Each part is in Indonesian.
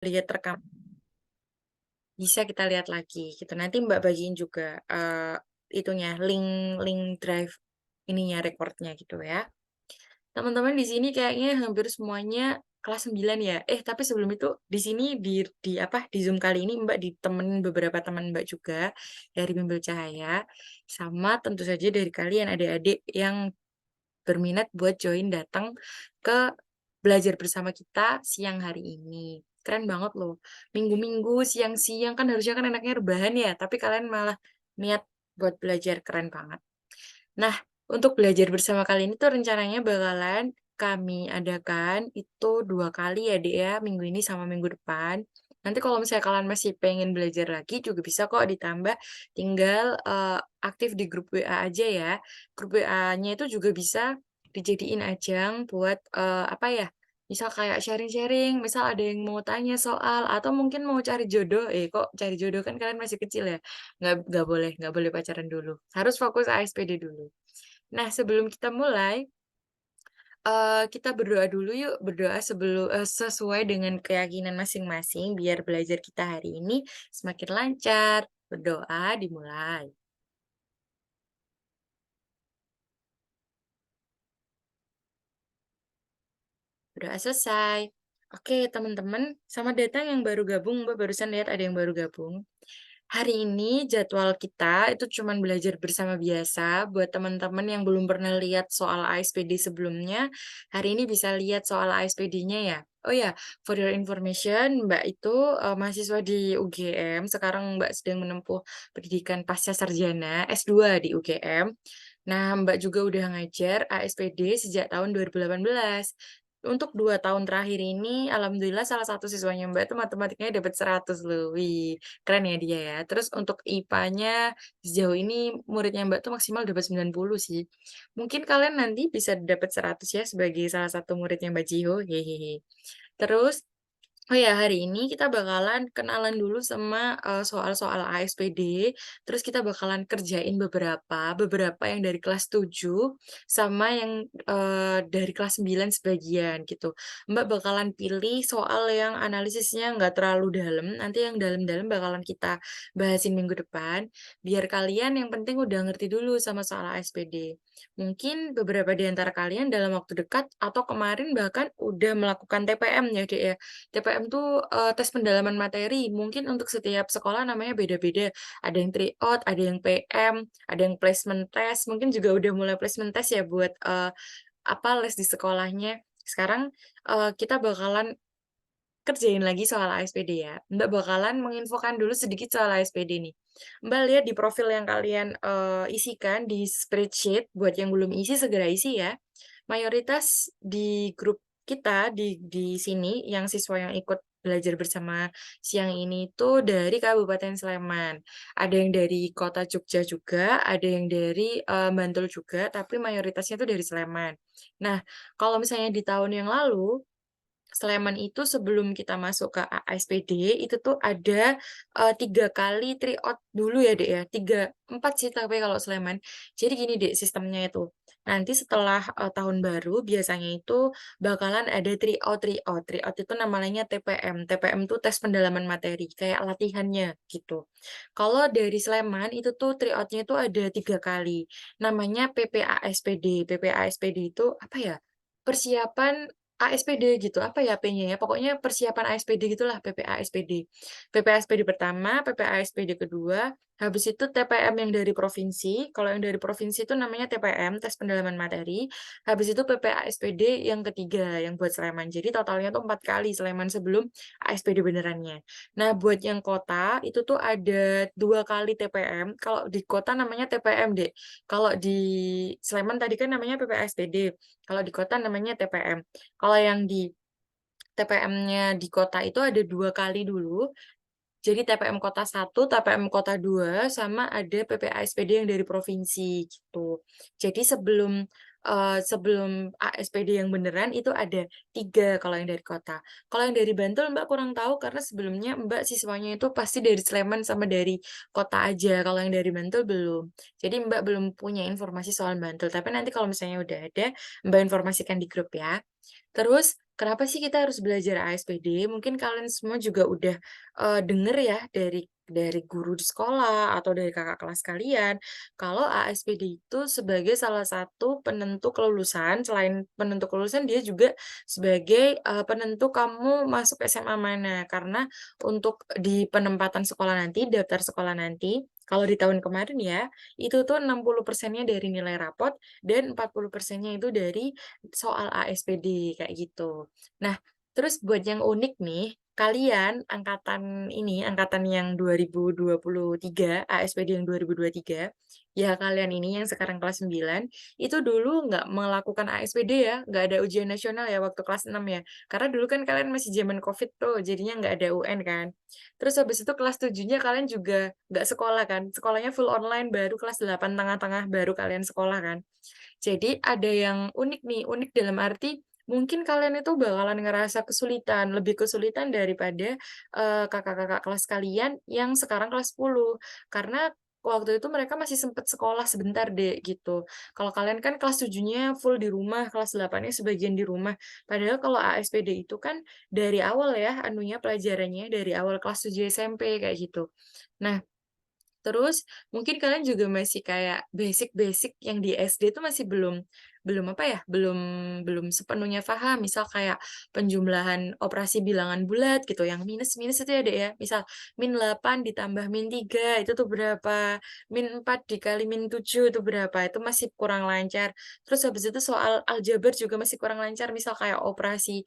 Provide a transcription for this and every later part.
lihat rekam bisa kita lihat lagi gitu. Nanti Mbak bagiin juga, itunya, link link drive ininya, recordnya gitu ya. Teman-teman di sini kayaknya hampir semuanya kelas 9 ya? Tapi sebelum itu di sini di apa, di Zoom kali ini Mbak ditemenin beberapa teman Mbak juga dari Bimbel Cahaya, sama tentu saja dari kalian adik-adik yang berminat buat join datang ke belajar bersama kita siang hari ini. Keren banget loh. Minggu-minggu siang-siang kan harusnya kan enaknya rebahan ya, tapi kalian malah niat buat belajar, keren banget. Nah, untuk belajar bersama kali ini tuh rencananya bakalan kami adakan itu 2 kali ya, Dek, ya, minggu ini sama minggu depan. Nanti kalau misalnya kalian masih pengen belajar lagi juga bisa kok ditambah, tinggal, aktif di grup WA aja ya. Grup WA-nya itu juga bisa dijadiin ajang buat, apa ya, misal kayak sharing-sharing, misal ada yang mau tanya soal atau mungkin mau cari jodoh, kok cari jodoh, kan kalian masih kecil ya, nggak boleh pacaran dulu, harus fokus ASPD dulu. Nah, sebelum kita mulai, kita berdoa dulu yuk, berdoa sesuai dengan keyakinan masing-masing biar belajar kita hari ini semakin lancar. Berdoa dimulai. Berdoa selesai. Oke, teman-teman, selamat datang yang baru gabung. Mbak barusan lihat ada yang baru gabung. Hari ini jadwal kita itu cuman belajar bersama biasa. Buat teman-teman yang belum pernah lihat soal ASPD sebelumnya, hari ini bisa lihat soal ASPD-nya ya. Oh ya, for your information, Mbak itu mahasiswa di UGM. Sekarang Mbak sedang menempuh pendidikan pasca sarjana S2 di UGM. Nah, Mbak juga udah ngajar ASPD sejak tahun 2018. Untuk 2 tahun terakhir ini, alhamdulillah salah satu siswanya Mbak itu matematikanya dapat 100 loh. Wih, keren ya dia ya. Terus untuk IPA-nya sejauh ini muridnya Mbak tuh maksimal dapat 90 sih. Mungkin kalian nanti bisa dapat 100 ya sebagai salah satu muridnya Mbak Jiho, hehehe. Terus oh ya, hari ini kita bakalan kenalan dulu sama, soal-soal ASPD, terus kita bakalan kerjain beberapa yang dari kelas 7 sama yang, dari kelas 9 sebagian, gitu. Mbak bakalan pilih soal yang analisisnya nggak terlalu dalam, nanti yang dalam-dalam bakalan kita bahasin minggu depan, biar kalian yang penting udah ngerti dulu sama soal ASPD. Mungkin beberapa di antara kalian dalam waktu dekat atau kemarin bahkan udah melakukan TPM ya, Dek, ya. TPM tuh, tes pendalaman materi, mungkin untuk setiap sekolah namanya beda-beda, ada yang tryout, ada yang PM, ada yang placement test, mungkin juga udah mulai placement test ya buat, apa, les di sekolahnya. Sekarang, kita bakalan kerjain lagi soal ASPD ya. Mbak bakalan menginfokan dulu sedikit soal ASPD nih. Mbak lihat di profil yang kalian, isikan di spreadsheet, buat yang belum isi segera isi ya. Mayoritas di grup kita di sini yang siswa yang ikut belajar bersama siang ini tuh dari Kabupaten Sleman. Ada yang dari kota Jogja juga, ada yang dari, Bantul juga, tapi mayoritasnya tuh dari Sleman. Nah, kalau misalnya di tahun yang lalu Sleman itu sebelum kita masuk ke ASPD, itu tuh ada, 3 kali tryout dulu ya, Dek, ya, 4 sih tapi kalau Sleman. Jadi gini, Dek, sistemnya itu, nanti setelah, tahun baru biasanya itu bakalan ada tryout. Tryout itu namanya TPM. TPM tuh tes pendalaman materi, kayak latihannya gitu. Kalau dari Sleman itu tuh tryout-nya itu ada 3 kali, namanya PPASPD. PPASPD itu apa ya, persiapan ASPD gitu, apa ya P-nya ya, pokoknya persiapan ASPD gitulah, PPASPD. PPASPD pertama, PPASPD kedua, habis itu TPM yang dari provinsi, kalau yang dari provinsi itu namanya TPM, tes pendalaman materi, habis itu PPASPD yang ketiga, yang buat Sleman. Jadi totalnya tuh 4 kali Sleman sebelum ASPD benerannya. Nah, buat yang kota, itu tuh ada 2 kali TPM, kalau di kota namanya TPM, Dek. Kalau di Sleman tadi kan namanya PPASPD, kalau di kota namanya TPM. Kalau yang di TPM-nya di kota itu ada 2 kali dulu, jadi TPM Kota 1, TPM Kota 2, sama ada PPASPD yang dari provinsi, gitu. Jadi sebelum ASPD yang beneran itu ada 3 kalau yang dari kota. Kalau yang dari Bantul Mbak kurang tahu karena sebelumnya Mbak siswanya itu pasti dari Sleman sama dari kota aja, kalau yang dari Bantul belum. Jadi Mbak belum punya informasi soal Bantul, tapi nanti kalau misalnya udah ada, Mbak informasikan di grup ya. Terus kenapa sih kita harus belajar ASPD? Mungkin kalian semua juga udah, denger ya dari guru di sekolah atau dari kakak kelas kalian, kalau ASPD itu sebagai salah satu penentu kelulusan, selain penentu kelulusan dia juga sebagai, penentu kamu masuk SMA mana. Karena untuk di penempatan sekolah nanti, daftar sekolah nanti, kalau di tahun kemarin ya, itu tuh 60%-nya dari nilai rapot dan 40%-nya itu dari soal ASPD, kayak gitu. Nah, terus buat yang unik nih, kalian angkatan ini, angkatan yang 2023, ASPD yang 2023, ya kalian ini yang sekarang kelas 9, itu dulu nggak melakukan ASPD ya, nggak ada ujian nasional ya waktu kelas 6 ya. Karena dulu kan kalian masih zaman Covid tuh, jadinya nggak ada UN kan. Terus habis itu kelas 7-nya kalian juga nggak sekolah kan, sekolahnya full online, baru kelas 8 tengah-tengah baru kalian sekolah kan. Jadi ada yang unik nih, unik dalam arti mungkin kalian itu bakalan ngerasa kesulitan, lebih kesulitan daripada, kakak-kakak kelas kalian yang sekarang kelas 10. Karena waktu itu mereka masih sempet sekolah sebentar deh, gitu. Kalau kalian kan kelas 7-nya full di rumah, kelas 8-nya sebagian di rumah. Padahal kalau ASPD itu kan dari awal ya anunya pelajarannya, dari awal kelas 7 SMP kayak gitu. Nah, terus mungkin kalian juga masih kayak basic-basic yang di SD itu masih belum belum apa ya, belum belum sepenuhnya paham. Misal kayak penjumlahan operasi bilangan bulat gitu, yang minus-minus itu ya, Dek, ya. Misal -8 ditambah -3 itu tuh berapa, -4 dikali -7 itu berapa, itu masih kurang lancar. Terus habis itu soal aljabar juga masih kurang lancar, misal kayak operasi,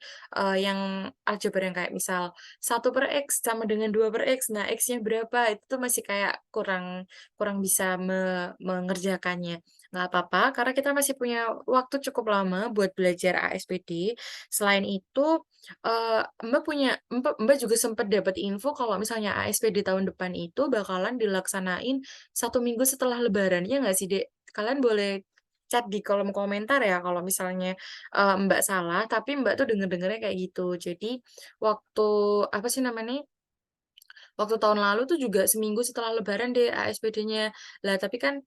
yang aljabar yang kayak misal 1/X sama dengan 2/X. Nah, X-nya berapa, itu tuh masih kayak kurang kurang bisa mengerjakannya. Nggak apa-apa, karena kita masih punya waktu cukup lama buat belajar ASPD. Selain itu, Mbak juga sempat dapat info kalau misalnya ASPD tahun depan itu bakalan dilaksanain 1 minggu setelah Lebaran, iya nggak sih, Dek? Kalian boleh chat di kolom komentar ya kalau misalnya, Mbak salah, tapi Mbak tuh denger-dengernya kayak gitu. Jadi waktu, apa sih namanya, waktu tahun lalu tuh juga seminggu setelah lebaran deh ASPD-nya. Lah tapi kan,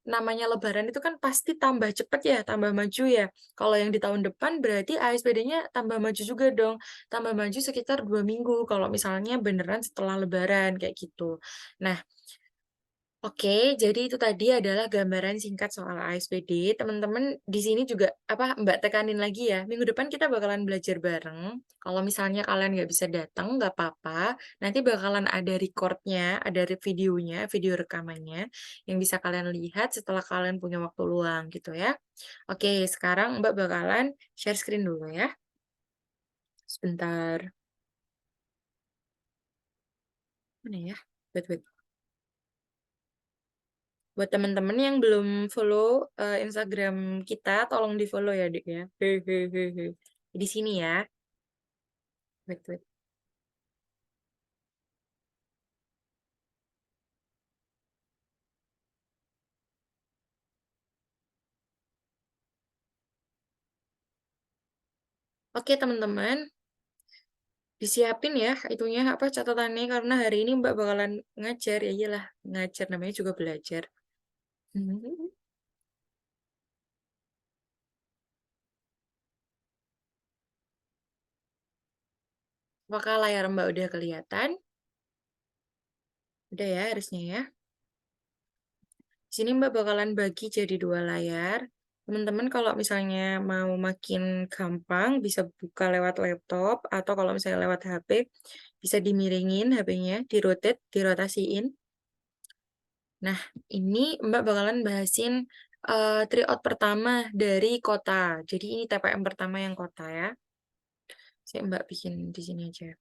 namanya lebaran itu kan pasti tambah cepet ya, tambah maju ya. Kalau yang di tahun depan berarti ASPD-nya tambah maju juga dong, tambah maju sekitar 2 minggu kalau misalnya beneran setelah lebaran, kayak gitu. Nah, oke, jadi itu tadi adalah gambaran singkat soal ASPD. Teman-teman di sini juga apa Mbak tekanin lagi ya, minggu depan kita bakalan belajar bareng. Kalau misalnya kalian nggak bisa datang, nggak apa-apa. Nanti bakalan ada recordnya, ada videonya, video rekamannya yang bisa kalian lihat setelah kalian punya waktu luang gitu ya. Oke, sekarang Mbak bakalan share screen dulu ya. Sebentar. Mana ya? Wait, wait. Buat teman-teman yang belum follow, Instagram kita, tolong di-follow ya, Dik, ya. Hehehe. Di sini ya. Wait, wait. Oke, teman-teman, disiapin ya itunya, apa, catatannya, karena hari ini Mbak bakalan ngajar. Ya iyalah, ngajar namanya juga belajar. Apakah layar Mbak udah kelihatan? Udah ya harusnya ya. Di sini Mbak bakalan bagi jadi 2 layar. Teman-teman kalau misalnya mau makin gampang bisa buka lewat laptop atau kalau misalnya lewat HP bisa dimiringin HP-nya, dirotasiin. Nah, ini Mbak bakalan bahasin, tryout pertama dari kota. Jadi ini TPM pertama yang kota ya. Saya Mbak bikin di sini aja.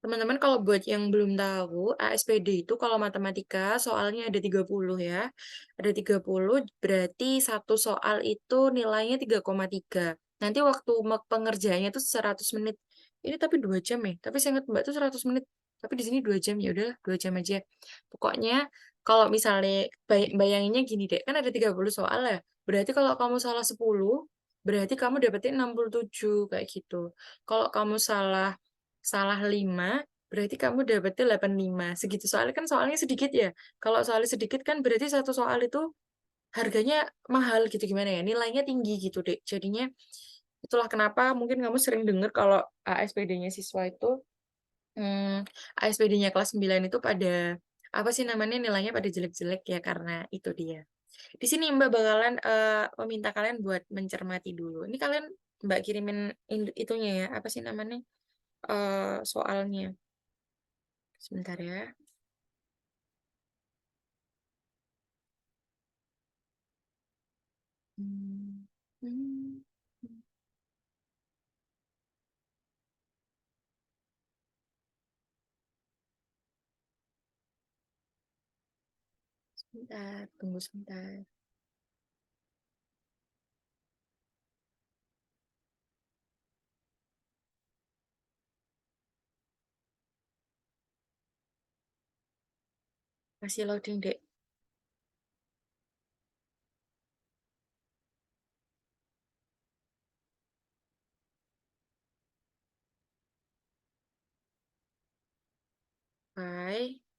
Teman-teman kalau buat yang belum tahu, ASPD itu kalau matematika soalnya ada 30 ya. Ada 30 berarti satu soal itu nilainya 3,3. Nanti waktu pengerjaannya itu 100 menit. Ini tapi 2 jam ya. Tapi saya ingat Mbak tuh 100 menit. Tapi di sini 2 jam ya udahlah 2 jam aja. Pokoknya kalau misalnya bayanginnya gini deh, kan ada 30 soal ya. Berarti kalau kamu salah 10, berarti kamu dapetin 67 kayak gitu. Kalau kamu salah Salah 5 berarti kamu dapetnya 85, segitu. Soalnya kan soalnya sedikit ya. Kalau soalnya sedikit kan berarti satu soal itu harganya mahal gitu, gimana ya, nilainya tinggi gitu, Dek. Jadinya itulah kenapa mungkin kamu sering dengar kalau ASPD-nya siswa itu, ASPD-nya kelas 9 itu pada, apa sih namanya, nilainya pada jelek-jelek ya karena itu dia. Di sini Mbak bakalan, meminta kalian buat mencermati dulu. Ini kalian Mbak kirimin itunya ya, apa sih namanya, soalnya. Sebentar ya. Mmm, mmm, sebentar, tunggu sebentar. Masih loading, Dek.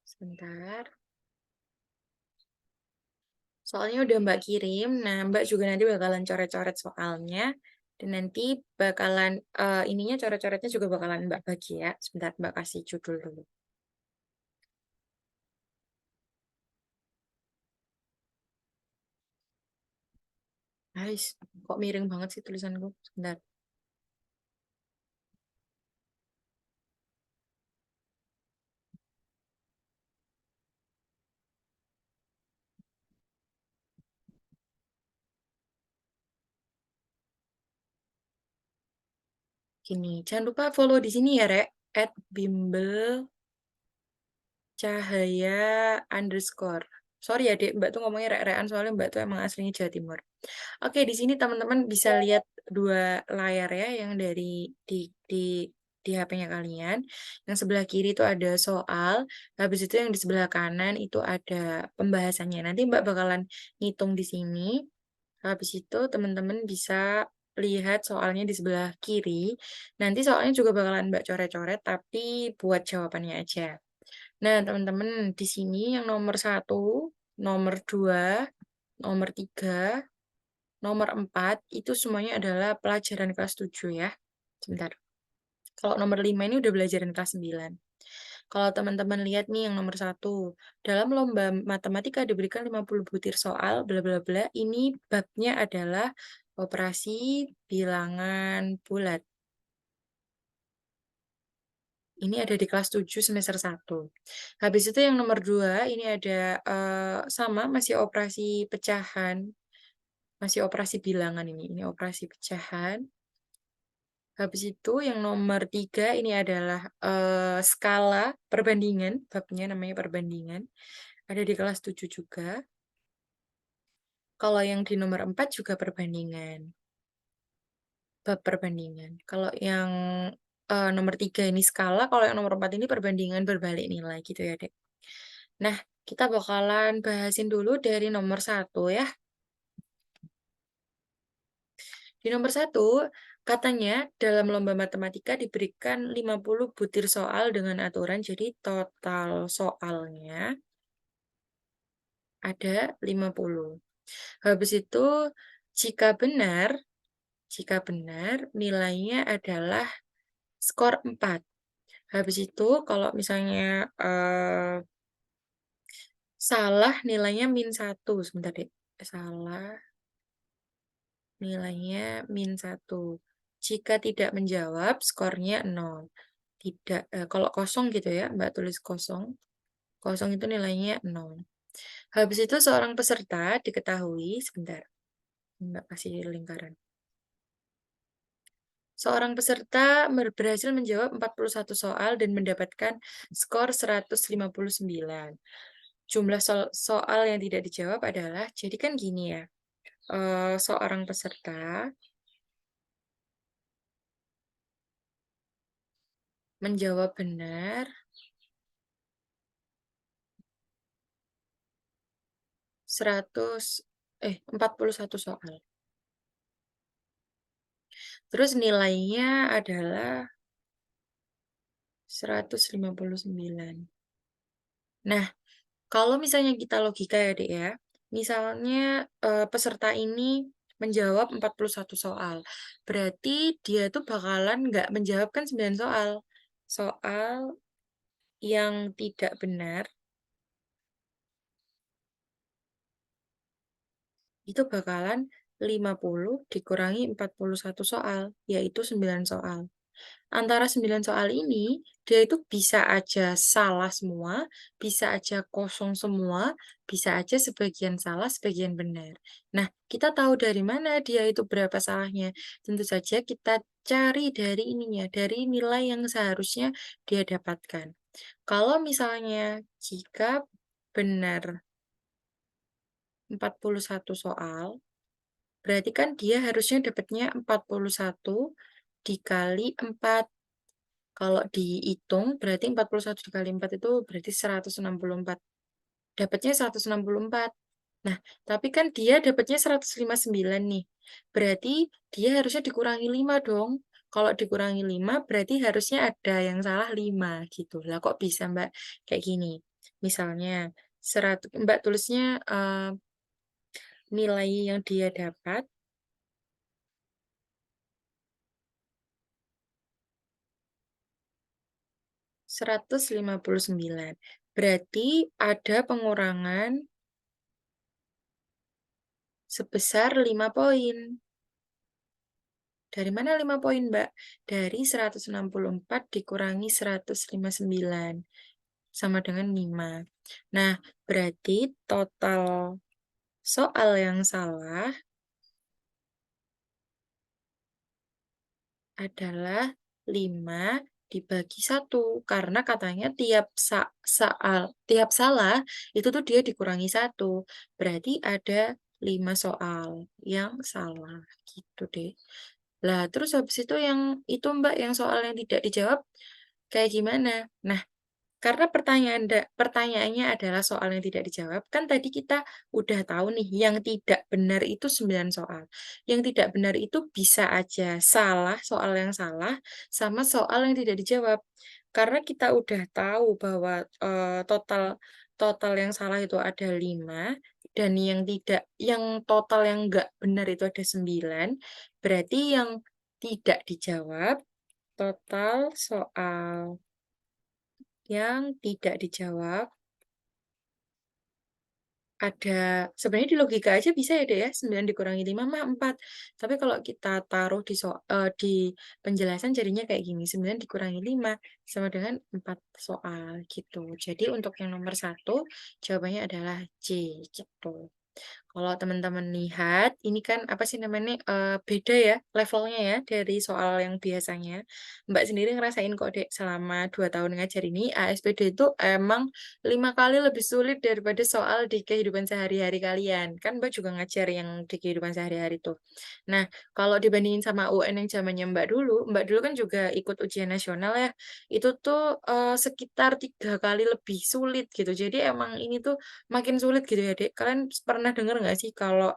Sebentar. Soalnya udah Mbak kirim, nah Mbak juga nanti bakalan coret-coret soalnya, dan nanti bakalan, ininya coret-coretnya juga bakalan Mbak bagi ya. Sebentar Mbak kasih judul dulu. Kok miring banget sih tulisanku? Sebentar. Gini, jangan lupa follow di sini ya, Rek, @bimbelcahaya_. Sorry ya, Dek, Mbak tuh ngomongnya rek-rekan soalnya Mbak tuh emang aslinya Jawa Timur. Oke, di sini teman-teman bisa lihat 2 layar ya, yang dari di HP-nya kalian. Yang sebelah kiri itu ada soal, habis itu yang di sebelah kanan itu ada pembahasannya. Nanti Mbak bakalan ngitung di sini, habis itu teman-teman bisa lihat soalnya di sebelah kiri. Nanti soalnya juga bakalan Mbak coret-coret, tapi buat jawabannya aja. Nah, teman-teman, di sini yang nomor 1, nomor 2, nomor 3, nomor 4 itu semuanya adalah pelajaran kelas 7 ya. Sebentar. Kalau nomor 5 ini udah pelajaran kelas 9. Kalau teman-teman lihat nih yang nomor 1, dalam lomba matematika diberikan 50 butir soal bla bla bla. Ini babnya adalah operasi bilangan bulat. Ini ada di kelas 7 semester 1. Habis itu yang nomor 2 ini ada, sama masih operasi pecahan, masih operasi bilangan ini operasi pecahan. Habis itu yang nomor 3 ini adalah, skala perbandingan, babnya namanya perbandingan, ada di kelas 7 juga. Kalau yang di nomor 4 juga perbandingan, bab perbandingan. Kalau yang, nomor 3 ini skala, kalau yang nomor 4 ini perbandingan berbalik nilai gitu ya, Dek. Nah, kita bakalan bahasin dulu dari nomor 1 ya. Di nomor 1 katanya dalam lomba matematika diberikan 50 butir soal dengan aturan, jadi total soalnya ada 50. Habis itu jika benar jika benar nilainya adalah skor 4. Habis itu kalau misalnya, salah nilainya -1, sebentar deh, salah nilainya -1. Jika tidak menjawab, skornya 0. Tidak, kalau kosong gitu ya, Mbak tulis kosong, kosong itu nilainya 0. Habis itu seorang peserta diketahui sebentar, Mbak kasih lingkaran. Seorang peserta berhasil menjawab 41 soal dan mendapatkan skor 159. Jumlah soal yang tidak dijawab adalah, jadi kan gini ya, seorang peserta menjawab benar 41 soal. Terus nilainya adalah 159. Nah, kalau misalnya kita logika ya, Dek, ya. Misalnya, peserta ini menjawab 41 soal, berarti dia tuh bakalan nggak menjawab kan 9 soal. Soal yang tidak benar itu bakalan 50 dikurangi 41 soal, yaitu 9 soal. Antara 9 soal ini, dia itu bisa aja salah semua, bisa aja kosong semua, bisa aja sebagian salah, sebagian benar. Nah, kita tahu dari mana dia itu berapa salahnya. Tentu saja kita cari dari ininya, dari nilai yang seharusnya dia dapatkan. Kalau misalnya jika benar 41 soal, berarti kan dia harusnya dapatnya 41 dikali 4. Kalau dihitung berarti 41 dikali 4 itu berarti 164. Dapatnya 164. Nah, tapi kan dia dapatnya 159 nih. Berarti dia harusnya dikurangi 5 dong. Kalau dikurangi 5 berarti harusnya ada yang salah 5 gitu. Lah kok bisa, Mbak, kayak gini? Misalnya Mbak tulisnya, nilai yang dia dapat 159. Berarti ada pengurangan sebesar 5 poin. Dari mana 5 poin, Mbak? Dari 164 dikurangi 159, sama dengan 5. Nah, berarti total soal yang salah adalah 5 dibagi 1, karena katanya tiap salah itu tuh dia dikurangi 1, berarti ada 5 soal yang salah, gitu deh. Lah, terus habis itu yang itu, Mbak, yang soal yang tidak dijawab kayak gimana? Nah, karena pertanyaannya adalah soal yang tidak dijawab, kan tadi kita udah tahu nih, yang tidak benar itu 9 soal. Yang tidak benar itu bisa aja salah, soal yang salah, sama soal yang tidak dijawab. Karena kita udah tahu bahwa, total total yang salah itu ada 5 dan yang total yang nggak benar itu ada 9, berarti yang tidak dijawab, total soal yang tidak dijawab sebenarnya di logika aja bisa ya, Dek, ya, 9 dikurangi 5 mah 4. Tapi kalau kita taruh di penjelasan jadinya kayak gini, 9 dikurangi 5 sama dengan 4 soal, gitu. Jadi untuk yang nomor satu jawabannya adalah C, gitu. Kalau teman-teman lihat, ini kan apa sih namanya, beda ya levelnya ya dari soal yang biasanya. Mbak sendiri ngerasain kok, Dek, selama 2 tahun ngajar ini, ASPD itu emang 5 kali lebih sulit daripada soal di kehidupan sehari-hari kalian. Kan Mbak juga ngajar yang di kehidupan sehari-hari tuh. Nah, kalau dibandingin sama UN yang zamannya Mbak dulu kan juga ikut ujian nasional ya, itu tuh, sekitar 3 kali lebih sulit gitu. Jadi emang ini tuh makin sulit gitu ya, Dek. Kalian pernah dengar nggak sih kalau,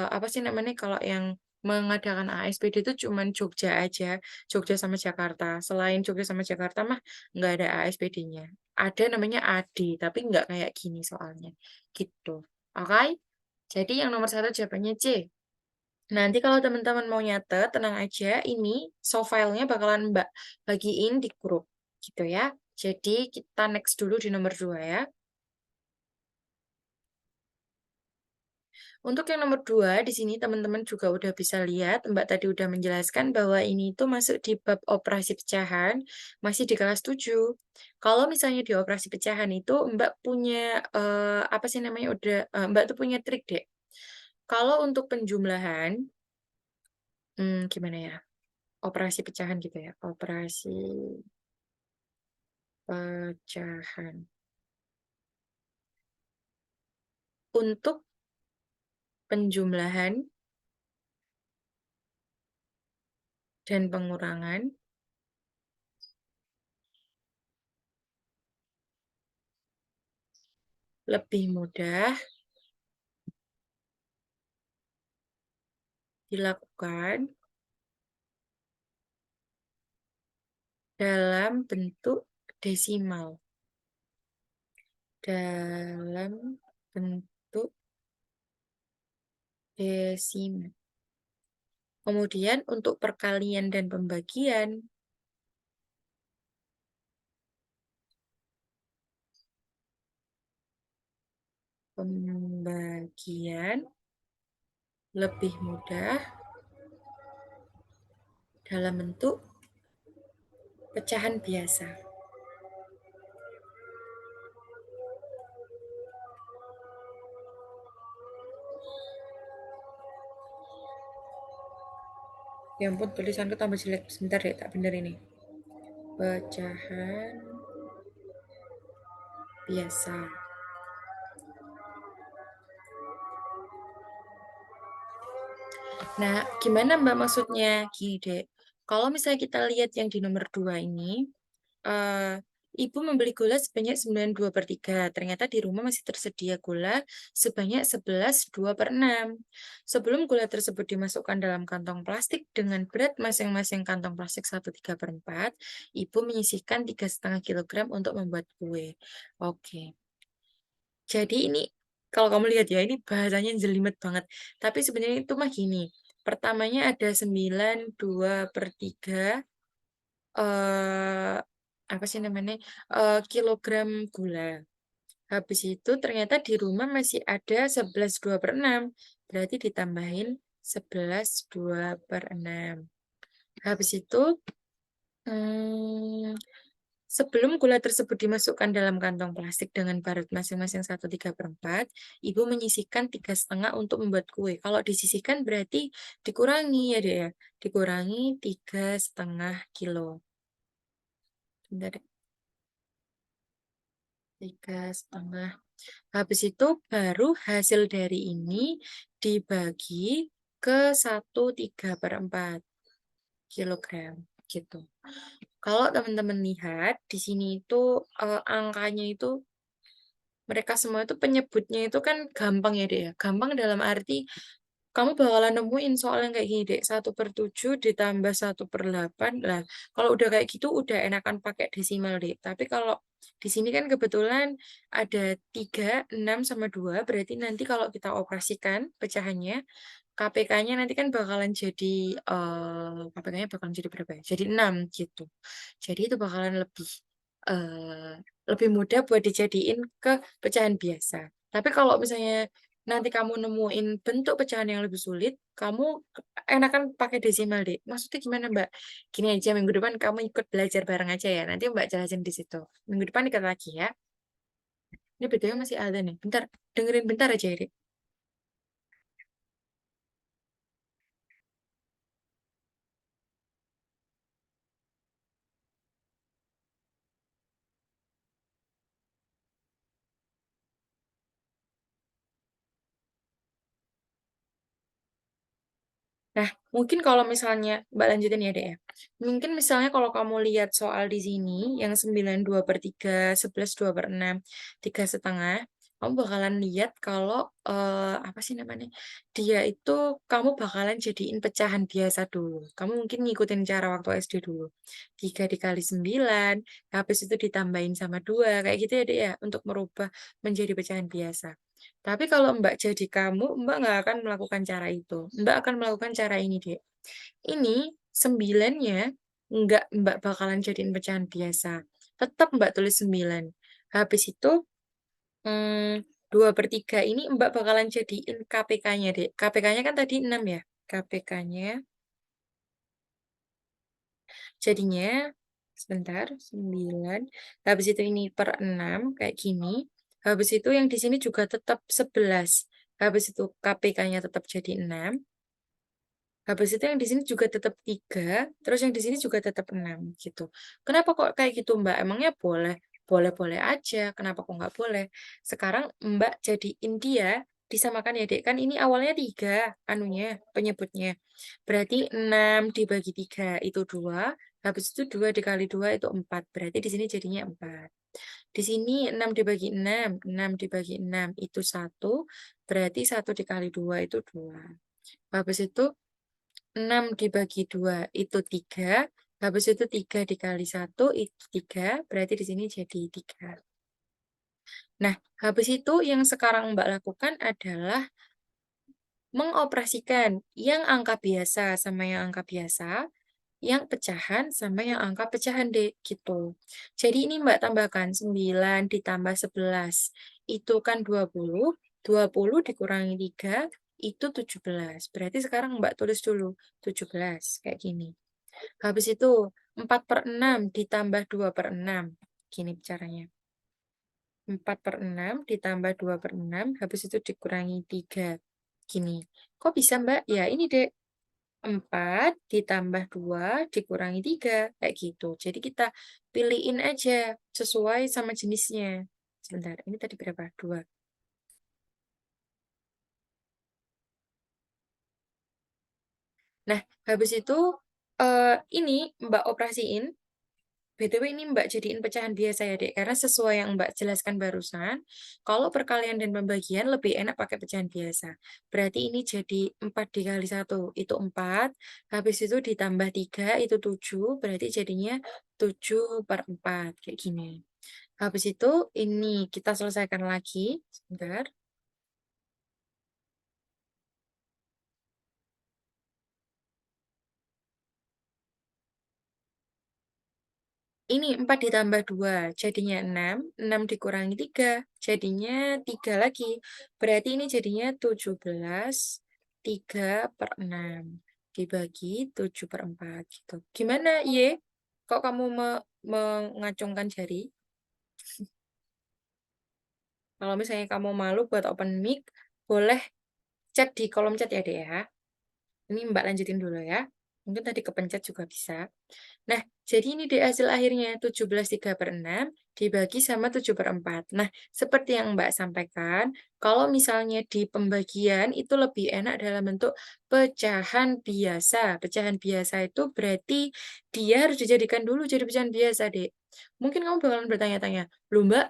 apa sih namanya, kalau yang mengadakan ASPD itu cuman Jogja aja, Jogja sama Jakarta. Selain Jogja sama Jakarta mah nggak ada ASPD-nya. Ada namanya AD, tapi nggak kayak gini soalnya, gitu. Oke? Jadi yang nomor satu jawabannya C. Nanti kalau teman-teman mau nyatet, tenang aja, ini show filenya bakalan Mbak bagiin di grup, gitu ya. Jadi kita next dulu di nomor 2 ya. Untuk yang nomor 2 di sini teman-teman juga udah bisa lihat, Mbak tadi udah menjelaskan bahwa ini tuh masuk di bab operasi pecahan, masih di kelas 7. Kalau misalnya di operasi pecahan itu Mbak punya, apa sih namanya, Mbak tuh punya trik deh. Kalau untuk penjumlahan, gimana ya, operasi pecahan gitu ya, operasi pecahan. Untuk penjumlahan dan pengurangan lebih mudah dilakukan dalam bentuk desimal. Dalam bentuk desimal. Kemudian untuk perkalian dan pembagian lebih mudah dalam bentuk pecahan biasa. Ya ampun, tulisanku tambah jelek. Sebentar deh, tak bener ini. Pecahan biasa. Nah, gimana Mbak maksudnya? Gini deh, kalau misalnya kita lihat yang di nomor 2 ini, eee, Ibu membeli gula sebanyak 92/3. Ternyata di rumah masih tersedia gula sebanyak 11/2/6. Sebelum gula tersebut dimasukkan dalam kantong plastik dengan berat masing-masing kantong plastik 1/3/4, Ibu menyisihkan 3,5 kilogram untuk membuat kue. Oke. Jadi ini kalau kamu lihat ya, ini bahasanya jelimet banget. Tapi sebenarnya itu mah gini, pertamanya ada 92/3, eee, apa sih namanya, kilogram gula. Habis itu ternyata di rumah masih ada 11/2/6, berarti ditambahin 11/2/6. Habis itu, mmm sebelum gula tersebut dimasukkan dalam kantong plastik dengan barat masing-masing 1/3/4, Ibu menyisihkan 3,5 untuk membuat kue. Kalau disisihkan berarti dikurangi ya, Dek, ya? Dikurangi 3,5 kilo. Bentar deh, 3,5. Habis itu baru hasil dari ini dibagi ke 1/3/4 kilogram, gitu. Kalau teman-teman lihat di sini itu, angkanya itu mereka semua itu penyebutnya itu kan gampang ya, Dek, ya. Gampang dalam arti kamu bakalan nemuin soal yang kayak gini, Dek, 1/7 ditambah 1/8. Lah, kalau udah kayak gitu udah enakan pakai desimal, Dek. Tapi kalau di sini kan kebetulan ada 3, 6, sama 2, berarti nanti kalau kita operasikan pecahannya, KPK-nya nanti kan bakalan jadi, KPK-nya bakalan jadi berapa ya? Jadi 6 gitu. Jadi itu bakalan eee, lebih mudah buat dijadiin ke pecahan biasa. Tapi kalau misalnya nanti kamu nemuin bentuk pecahan yang lebih sulit, kamu enakan pakai desimal, Dek. Maksudnya gimana, Mbak? Gini aja, minggu depan kamu ikut belajar bareng aja ya, nanti Mbak jelasin di situ. Minggu depan ikut lagi ya. Ini BTW masih ada nih, bentar, dengerin bentar aja ya, Dek. Nah, mungkin kalau misalnya Mbak lanjutin ya, Dek, ya. Mungkin misalnya kalau kamu lihat soal di sini yang 92/3, 11/2/6, 3,5, kamu bakalan lihat kalau, apa sih namanya, dia itu kamu bakalan jadiin pecahan biasa dulu. Kamu mungkin ngikutin cara waktu SD dulu. 3 dikali 9, habis itu ditambahin sama 2 kayak gitu ya, Dek, ya, untuk merubah menjadi pecahan biasa. Tapi kalau Mbak jadi kamu, Mbak nggak akan melakukan cara itu. Mbak akan melakukan cara ini, Dek. Ini 9-nya nggak Mbak bakalan jadiin pecahan biasa. Tetap Mbak tulis 9. Habis itu, 2/3 ini Mbak bakalan jadiin KPK-nya, Dek. KPK-nya kan tadi 6 ya? KPK-nya jadinya sebentar, 9, habis itu ini per 6 kayak gini, habis itu yang di sini juga tetap 11, habis itu KPK-nya tetap jadi 6, habis itu yang di sini juga tetap 3, terus yang di sini juga tetap 6 gitu. Kenapa kok kayak gitu, Mbak? Emangnya boleh? Boleh-boleh aja, kenapa kok nggak boleh? Sekarang Mbak jadiin dia disamakan ya, Dek, kan ini awalnya 3 anunya, penyebutnya. Berarti 6 dibagi 3 itu 2, habis itu 2 dikali 2 itu 4, berarti di sini jadinya 4. Di sini 6 dibagi 6 dibagi 6 itu 1, berarti 1 dikali 2 itu 2. Habis itu 6 dibagi 2 itu 3, habis itu 3 dikali 1 itu 3, berarti di sini jadi 3. Nah, habis itu yang sekarang Mbak lakukan adalah mengoperasikan yang angka biasa sama yang angka biasa, yang pecahan sama yang angka pecahan, Dek, gitu. Jadi ini Mbak tambahkan 9 ditambah 11 itu kan 20 dikurangi 3 itu 17. Berarti sekarang Mbak tulis dulu 17 kayak gini. Habis itu 4/6 ditambah 2/6 gini caranya. 4/6 ditambah 2/6 habis itu dikurangi 3 gini. Kok bisa, Mbak? Ya ini, Dek. 4 ditambah 2 dikurangi 3 kayak gitu. Jadi kita pilihin aja sesuai sama jenisnya. Sebentar, ini tadi berapa? 2. Nah, habis itu, ini Mbak operasiin. BTW ini Mbak jadiin pecahan biasa ya, Dek, karena sesuai yang Mbak jelaskan barusan, kalau perkalian dan pembagian lebih enak pakai pecahan biasa. Berarti ini jadi 4 dikali 1 itu 4, habis itu ditambah 3 itu 7, berarti jadinya 7/4 kayak gini. Habis itu ini kita selesaikan lagi, sebentar. Ini 4 ditambah 2 jadinya 6, 6 dikurangi 3 jadinya 3 lagi. Berarti ini jadinya 17, 3/6 dibagi 7/4 gitu. Gimana, Ye? Kok kamu mengacungkan jari? Kalau misalnya kamu malu buat open mic, boleh chat di kolom chat ya, Dek, ya. Ini Mbak lanjutin dulu ya. Mungkin tadi kepencet juga bisa. Nah, jadi ini deh hasil akhirnya 17/3/6 dibagi sama 7/4. Nah, seperti yang Mbak sampaikan, kalau misalnya di pembagian itu lebih enak dalam bentuk pecahan biasa. Pecahan biasa itu berarti dia harus dijadikan dulu jadi pecahan biasa, Dek. Mungkin kamu bakalan bertanya-tanya, "Loh, Mbak,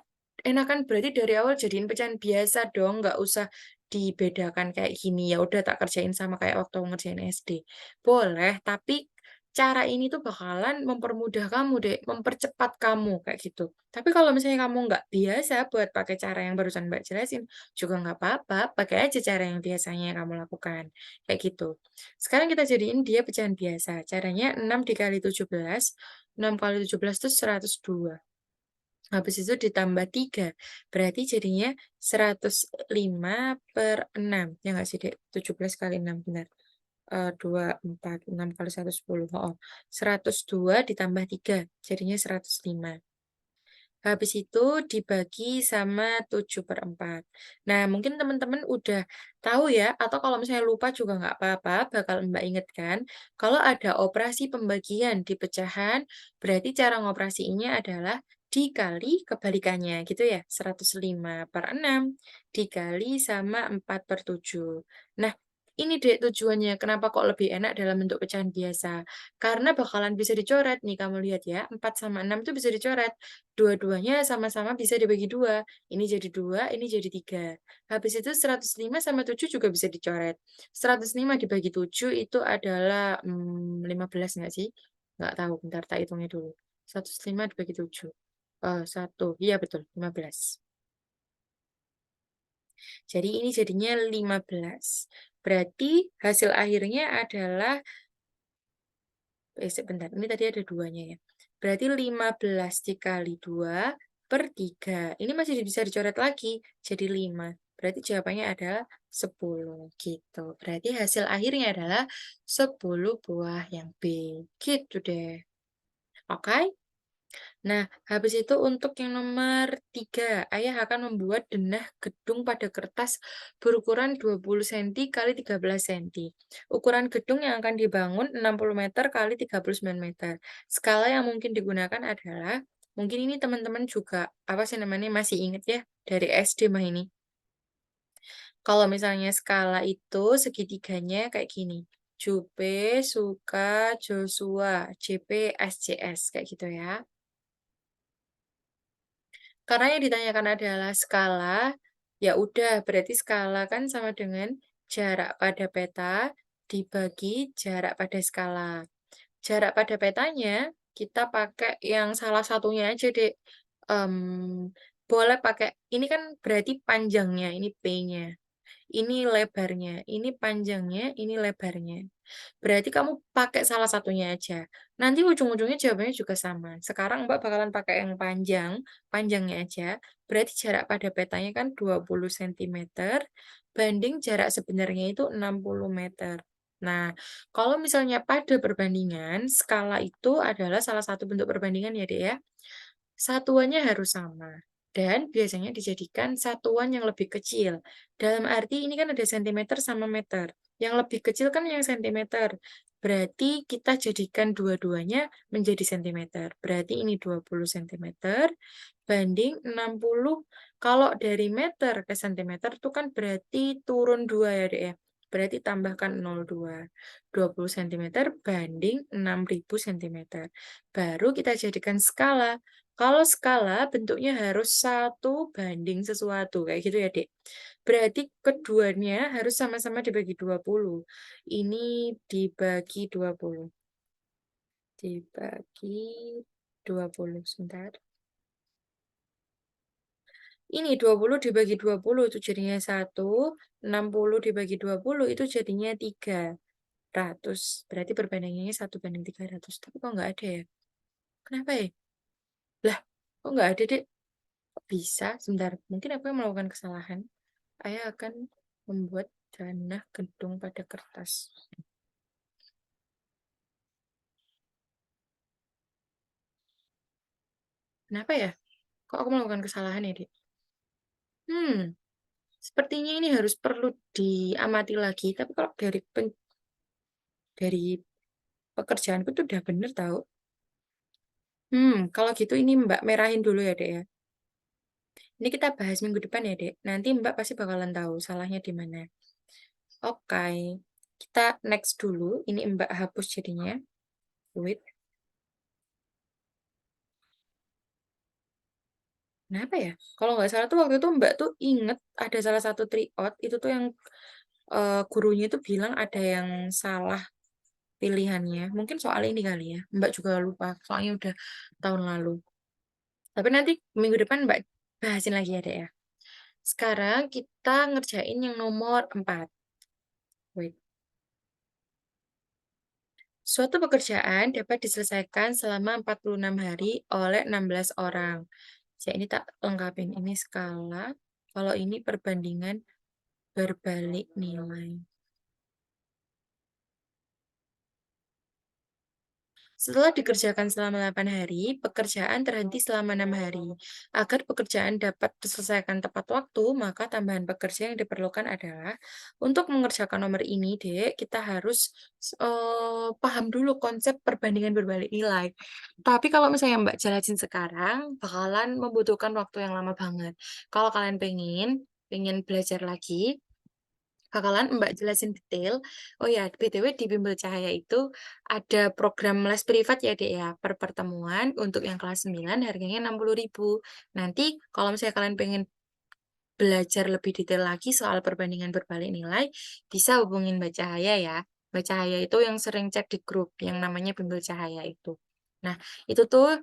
enakan berarti dari awal jadiin pecahan biasa dong, nggak usah dibedakan kayak gini, ya udah tak kerjain sama kayak waktu ngerjain SD." Boleh, tapi cara ini tuh bakalan mempermudah kamu, Dek, mempercepat kamu, kayak gitu. Tapi kalau misalnya kamu nggak biasa buat pakai cara yang barusan Mbak jelasin, juga nggak apa-apa, pakai aja cara yang biasanya kamu lakukan, kayak gitu. Sekarang kita jadiin dia pecahan biasa, caranya 6 dikali 17, 6 kali 17 itu 102. Habis itu ditambah 3 berarti jadinya 105/6, ya nggak sih, Dek? 17 kali 6 benar. 2, 4, 6 kali 1, 10, heeh. 102 ditambah 3 jadinya 105. Habis itu dibagi sama 7/4. Nah, mungkin teman-teman udah tahu ya, atau kalau misalnya lupa juga nggak apa-apa, bakal Mbak ingatkan, kalau ada operasi pembagian di pecahan, berarti cara ngoperasiinnya adalah dikali kebalikannya, gitu ya, 105/6 dikali sama 4/7. Nah, ini deh tujuannya, kenapa kok lebih enak dalam bentuk pecahan biasa. Karena bakalan bisa dicoret nih, kamu lihat ya, 4 sama 6 itu bisa dicoret. Dua-duanya sama-sama bisa dibagi 2. Ini jadi 2, ini jadi 3. Habis itu 105 sama 7 juga bisa dicoret. 105 dibagi 7 itu adalah, 15 nggak sih? Nggak tahu, bentar tak hitungnya dulu. 105 dibagi 7. 1, iya betul, 15. Jadi ini jadinya 15. Berarti hasil akhirnya adalah sebentar, ini tadi ada duanya ya. Berarti 15 dikali 2/3. Ini masih bisa dicoret lagi, jadi 5. Berarti jawabannya adalah 10, gitu. Berarti hasil akhirnya adalah 10 buah yang B. Gitu deh. Oke? Nah, habis itu untuk yang nomor 3, ayah akan membuat denah gedung pada kertas berukuran 20 cm kali 13 cm. Ukuran gedung yang akan dibangun 60 meter kali 39 meter. Skala yang mungkin digunakan adalah, mungkin ini teman-teman juga, apa sih namanya, masih ingat ya, dari SD mah ini. Kalau misalnya skala itu segitiganya kayak gini. Jupe, Suka, Joshua, JP, SJS, kayak gitu ya. Karena yang ditanyakan adalah skala, ya udah berarti skala kan sama dengan jarak pada peta dibagi jarak pada skala. Jarak pada petanya kita pakai yang salah satunya aja, Dek. Boleh pakai ini kan berarti panjangnya, ini P-nya. ini lebarnya, ini panjangnya, ini lebarnya. Berarti kamu pakai salah satunya aja. Nanti ujung-ujungnya jawabannya juga sama. Sekarang Mbak bakalan pakai yang panjang, panjangnya aja. Berarti jarak pada petanya kan 20 sentimeter banding jarak sebenarnya itu 60 meter. Nah, kalau misalnya pada perbandingan, skala itu adalah salah satu bentuk perbandingan ya, Dek, ya. Satuannya harus sama dan biasanya dijadikan satuan yang lebih kecil. Dalam arti ini kan ada sentimeter sama meter. Yang lebih kecil kan yang sentimeter. Berarti kita jadikan dua-duanya menjadi sentimeter. Berarti ini 20 sentimeter banding 60. Kalau dari meter ke sentimeter itu kan berarti turun 2 ya, Dek, ya. Berarti tambahkan 0,2. 20 sentimeter banding 6.000 sentimeter. Baru kita jadikan skala. Kalau skala bentuknya harus satu banding sesuatu, kayak gitu ya, Dek. Berarti keduanya harus sama-sama dibagi 20. Ini dibagi 20. Dibagi 20, sebentar. Ini 20 dibagi 20 itu jadinya 1, 60 dibagi 20 itu jadinya 300. Berarti perbandingannya 1 banding 300. Tapi kok nggak ada ya? Kenapa ya? Lah, kok nggak ada, Dek? Kok bisa? Sebentar, mungkin aku yang melakukan kesalahan. Ayah akan membuat tanah gedung pada kertas. Kenapa ya? Kok aku melakukan kesalahan ya, Dek? Hmm, sepertinya ini harus perlu diamati lagi. Tapi kalau dari pekerjaanku tuh udah bener tahu. Kalau gitu ini Mbak merahin dulu ya, Dek, ya. Ini kita bahas minggu depan ya, Dek. Nanti Mbak pasti bakalan tahu salahnya di mana. Oke, kita next dulu. Ini Mbak hapus jadinya. Wait, kenapa ya? Kalau nggak salah tuh waktu itu Mbak tuh inget ada salah satu tryout, itu tuh yang gurunya itu bilang ada yang salah pilihannya. Mungkin soal ini kali ya. Mbak juga lupa, soalnya udah tahun lalu. Tapi nanti minggu depan Mbak bahasin lagi ya, Dek, ya. Sekarang kita ngerjain yang nomor 4. Wait. Suatu pekerjaan dapat diselesaikan selama 46 hari oleh 16 orang. Ya, ini tak lengkapin. Ini skala. Kalau ini perbandingan berbalik nilai. Setelah dikerjakan selama 8 hari, pekerjaan terhenti selama 6 hari. Agar pekerjaan dapat diselesaikan tepat waktu, maka tambahan pekerja yang diperlukan adalah untuk mengerjakan nomor ini, Dek, kita harus paham dulu konsep perbandingan berbalik nilai. Tapi kalau misalnya Mbak jelasin sekarang, bakalan membutuhkan waktu yang lama banget. Kalau kalian pengen belajar lagi, bakalan Mbak jelasin detail. Oh ya, BTW di Bimbel Cahaya itu ada program les privat ya, Dek, ya. Per pertemuan untuk yang kelas 9 harganya 60.000. Nanti kalau misalnya kalian pengen belajar lebih detail lagi soal perbandingan berbalik nilai, bisa hubungin Mbak Cahaya ya. Mbak Cahaya itu yang sering cek di grup yang namanya Bimbel Cahaya itu. Nah, itu tuh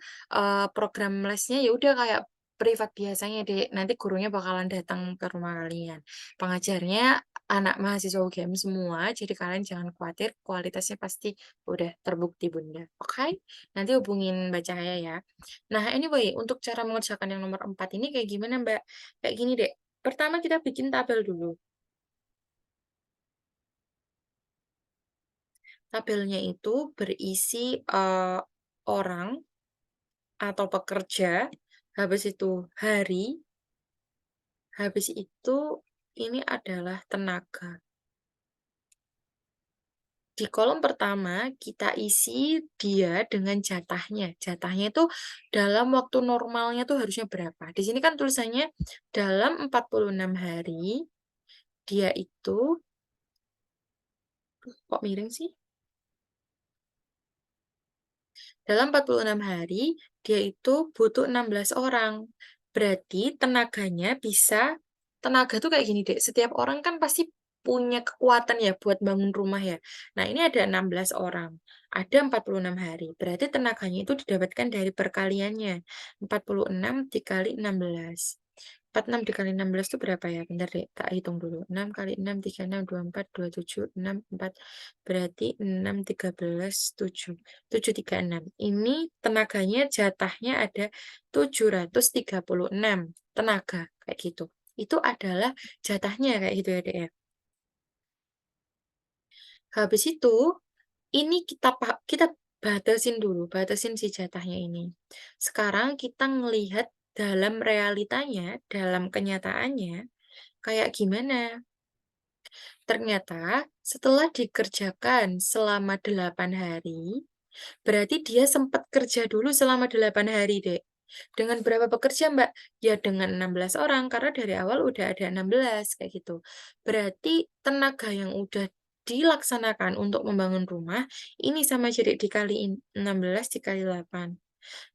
program lesnya ya udah kayak privat biasanya, Dek. Nanti gurunya bakalan datang ke rumah kalian. Pengajarnya anak mahasiswa UGM semua, jadi kalian jangan khawatir, kualitasnya pasti udah terbukti, Bunda. Oke? Nanti hubungin Mbak Cahaya ya. Nah, anyway, untuk cara mengerjakan yang nomor 4 ini kayak gimana, Mbak? Kayak gini, Dek. Pertama kita bikin tabel dulu. Tabelnya itu berisi, orang atau pekerja, habis itu hari, habis itu ini adalah tenaga. Di kolom pertama kita isi dia dengan jatahnya. Jatahnya itu dalam waktu normalnya tuh harusnya berapa. Di sini kan tulisannya dalam 46 hari, dia itu kok miring sih? Dalam 46 hari, dia itu butuh 16 orang. Berarti tenaga tuh kayak gini, Dek. Setiap orang kan pasti punya kekuatan ya buat bangun rumah ya. Nah, ini ada 16 orang. Ada 46 hari. Berarti tenaganya itu didapatkan dari perkaliannya. 46 dikali 16. 46 dikali 16 itu berapa ya? Bentar deh, tak hitung dulu. 6 kali 6, 36, 24, 27, 6, 4. Berarti 6, 13, 7. 736. Ini tenaganya jatahnya ada 736 tenaga, kayak gitu. Itu adalah jatahnya kayak gitu ya, Dek, ya. Habis itu, ini kita batasin dulu, batasin si jatahnya ini. Sekarang kita ngelihat dalam realitanya, dalam kenyataannya, kayak gimana. Ternyata setelah dikerjakan selama 8 hari, berarti dia sempat kerja dulu selama 8 hari, Dek. Dengan berapa pekerja, Mbak? Ya dengan 16 orang, karena dari awal udah ada 16, kayak gitu. Berarti tenaga yang udah dilaksanakan untuk membangun rumah, ini sama jadi dikaliin 16 dikali 8.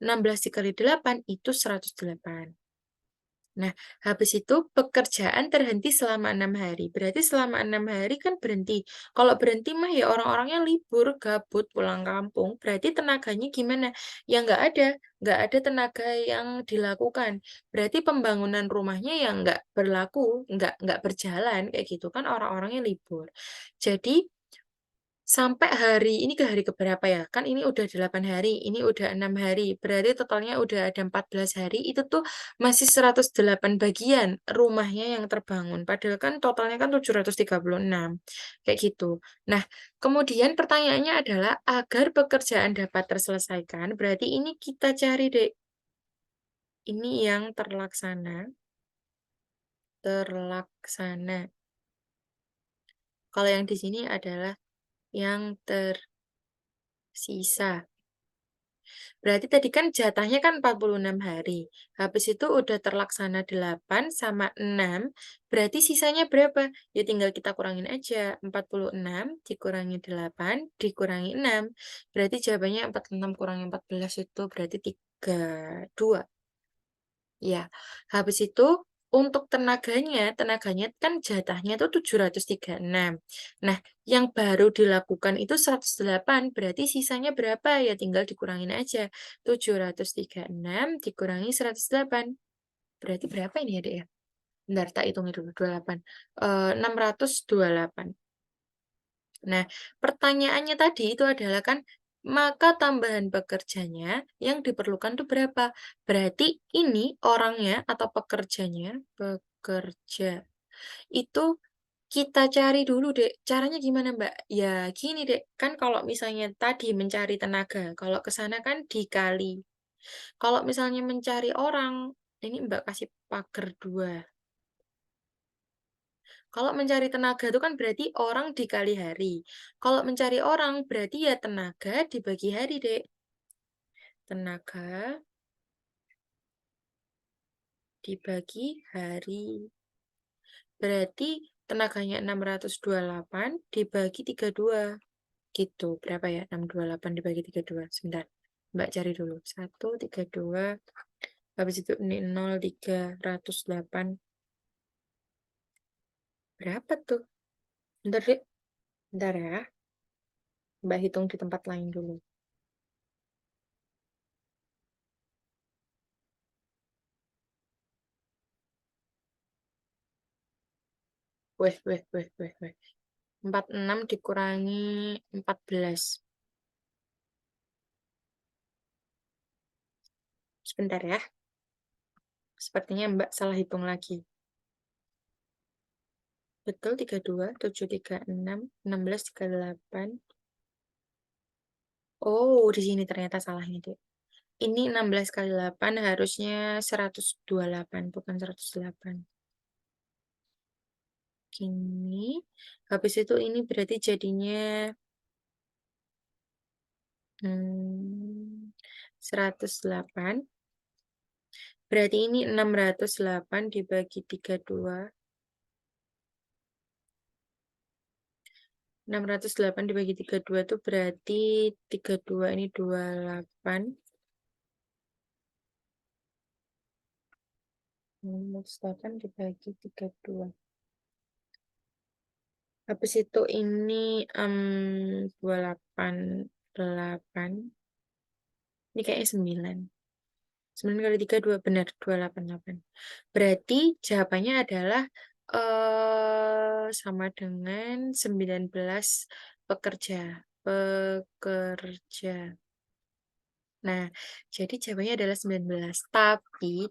16 dikali 8 itu 108. Nah, habis itu pekerjaan terhenti selama 6 hari. Berarti selama 6 hari kan berhenti. Kalau berhenti mah ya orang-orangnya libur, gabut, pulang kampung. Berarti tenaganya gimana? Ya nggak ada tenaga yang dilakukan. Berarti pembangunan rumahnya yang nggak berlaku, nggak berjalan kayak gitu kan orang-orangnya libur. Jadi sampai hari ini ke hari keberapa ya? Kan ini udah 8 hari, ini udah 6 hari, berarti totalnya udah ada 14 hari, itu tuh masih 108 bagian rumahnya yang terbangun, padahal kan totalnya kan 736, kayak gitu. Nah, kemudian pertanyaannya adalah agar pekerjaan dapat terselesaikan, berarti ini kita cari deh, ini yang terlaksana. Kalau yang di sini adalah yang tersisa. Berarti tadi kan jatahnya kan 46 hari. Habis itu udah terlaksana 8 sama 6, berarti sisanya berapa? Ya tinggal kita kurangin aja. 46 dikurangi 8 dikurangi 6. Berarti jawabannya 46 kurangi 14 itu berarti 32. Ya, habis itu untuk tenaganya kan jatahnya tuh 736. Nah, yang baru dilakukan itu 108, berarti sisanya berapa? Ya tinggal dikurangin aja. 736 dikurangi 108. Berarti berapa ini ya, Dek, ya? Bentar, tak hitungin dulu, 28. 628. Nah, pertanyaannya tadi itu adalah kan, maka tambahan pekerjanya yang diperlukan tuh berapa? Berarti ini orangnya atau pekerja itu kita cari dulu, Dek. Caranya gimana, Mbak? Ya gini, Dek, kan kalau misalnya tadi mencari tenaga, kalau ke sana kan dikali. Kalau misalnya mencari orang, ini Mbak kasih pagar 2. Kalau mencari tenaga itu kan berarti orang dikali hari. Kalau mencari orang berarti ya tenaga dibagi hari, Dek. Tenaga dibagi hari. Berarti tenaganya 628 dibagi 32. Gitu. Berapa ya? 628 dibagi 32. Sebentar. Mbak cari dulu. 1, 32. Habis itu ini 0, 308. Berapa tuh? Bentar, Dek. Bentar ya. Mbak hitung di tempat lain dulu. Weh, weh, weh, weh, weh. 46 dikurangi 14. Sebentar ya, sepertinya Mbak salah hitung lagi. Betul 32, 7, 36, 16, 38. Oh, di sini ternyata salahnya, Dek. Ini 16 kali 8 harusnya 128, bukan 108. Gini. Habis itu ini berarti jadinya 108. Berarti ini 608 dibagi 32. 608 dibagi 32 itu berarti 32 ini 28. 608 dibagi 32. Habis itu ini 288. Ini kayaknya 9. 9 kali 3 2 benar, 288. Berarti jawabannya adalah, sama dengan 19 pekerja pekerja. Nah, jadi jawabannya adalah 19. Tapi,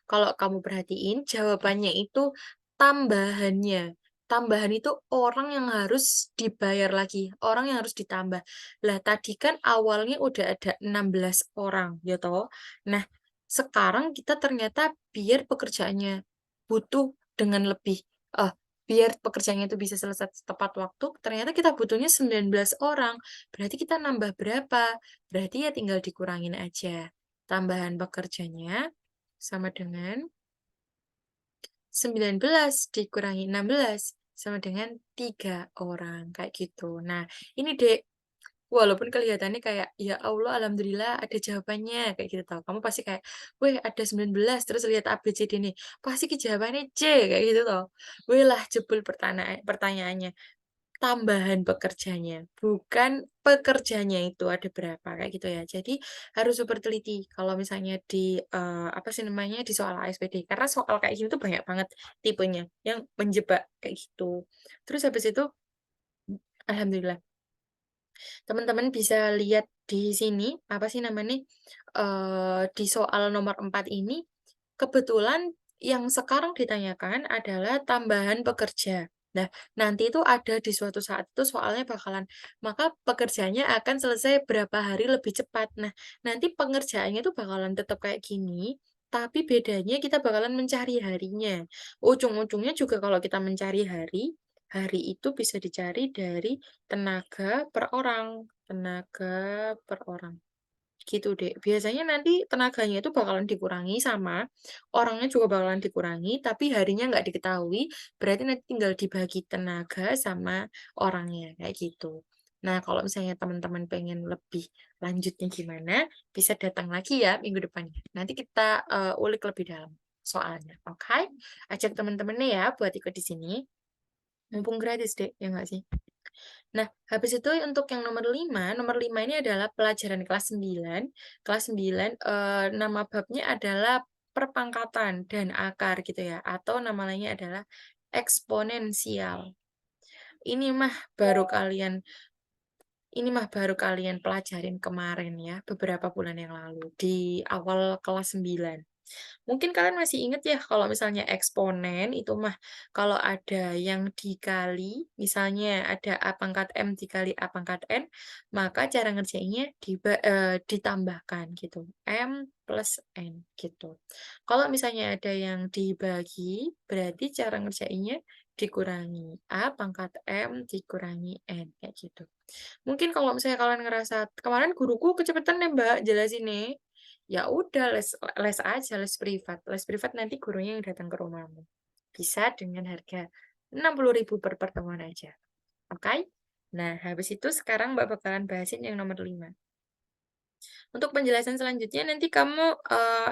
kalau kamu perhatiin jawabannya itu tambahannya. Tambahan itu orang yang harus dibayar lagi, orang yang harus ditambah. Lah tadi kan awalnya udah ada 16 orang, ya toh. Nah, sekarang kita ternyata biar pekerjaannya butuh dengan lebih eh, biar pekerjaannya itu bisa selesai tepat waktu, ternyata kita butuhnya 19 orang. Berarti kita nambah berapa? Berarti ya tinggal dikurangin aja. Tambahan pekerjanya sama dengan 19 dikurangi 16 sama dengan 3 orang, kayak gitu. Nah, ini Dek, walaupun kelihatannya kayak, "Ya Allah, alhamdulillah ada jawabannya," kayak gitu tau. Kamu pasti kayak, "Weh, ada 19 terus lihat A, B, C, D nih, pasti ke jawabannya C," kayak gitu toh. Weh lah jebul pertanyaannya. Tambahan pekerjanya, bukan pekerjanya itu ada berapa, kayak gitu ya. Jadi harus super teliti kalau misalnya di, apa sih namanya, di soal ASPD. Karena soal kayak gini tuh banyak banget tipenya, yang menjebak, kayak gitu. Terus habis itu, alhamdulillah, teman-teman bisa lihat di sini, apa sih namanya, di soal nomor 4 ini, kebetulan yang sekarang ditanyakan adalah tambahan pekerja. Nah, nanti itu ada di suatu saat itu soalnya bakalan, maka pekerjaannya akan selesai berapa hari lebih cepat. Nah, nanti pengerjaannya itu bakalan tetap kayak gini, tapi bedanya kita bakalan mencari harinya. Ujung-ujungnya juga kalau kita mencari hari, hari itu bisa dicari dari tenaga per orang. Gitu, Dek. Biasanya nanti tenaganya itu bakalan dikurangi sama orangnya juga bakalan dikurangi, tapi harinya nggak diketahui, berarti nanti tinggal dibagi tenaga sama orangnya, kayak gitu. Nah, kalau misalnya teman-teman pengen lebih lanjutnya gimana, bisa datang lagi ya minggu depannya. Nanti kita, ulik lebih dalam soalnya, oke? Ajak teman-temannya ya buat ikut di sini, mumpung gratis, Dek, ya nggak sih? Nah, habis itu untuk yang nomor 5 ini adalah pelajaran kelas 9. Kelas 9, nama babnya adalah perpangkatan dan akar gitu ya, atau nama lainnya adalah eksponensial. Ini mah baru kalian ini mah baru kalian pelajarin kemarin ya, beberapa bulan yang lalu, di awal kelas 9. Mungkin kalian masih inget ya kalau misalnya eksponen itu mah kalau ada yang dikali, misalnya ada A pangkat M dikali A pangkat N, maka cara ngerjainnya ditambahkan gitu, M plus N gitu. Kalau misalnya ada yang dibagi, berarti cara ngerjainnya dikurangi, A pangkat M dikurangi N, kayak gitu. Mungkin kalau misalnya kalian ngerasa, "Kemarin guruku kecepatan ya Mbak jelasinnya." Ya udah les aja, les privat nanti gurunya yang datang ke rumahmu. Bisa dengan harga 60.000 per pertemuan aja, oke? Nah, habis itu sekarang Mbak bakalan bahasin yang nomor 5. Untuk penjelasan selanjutnya nanti kamu,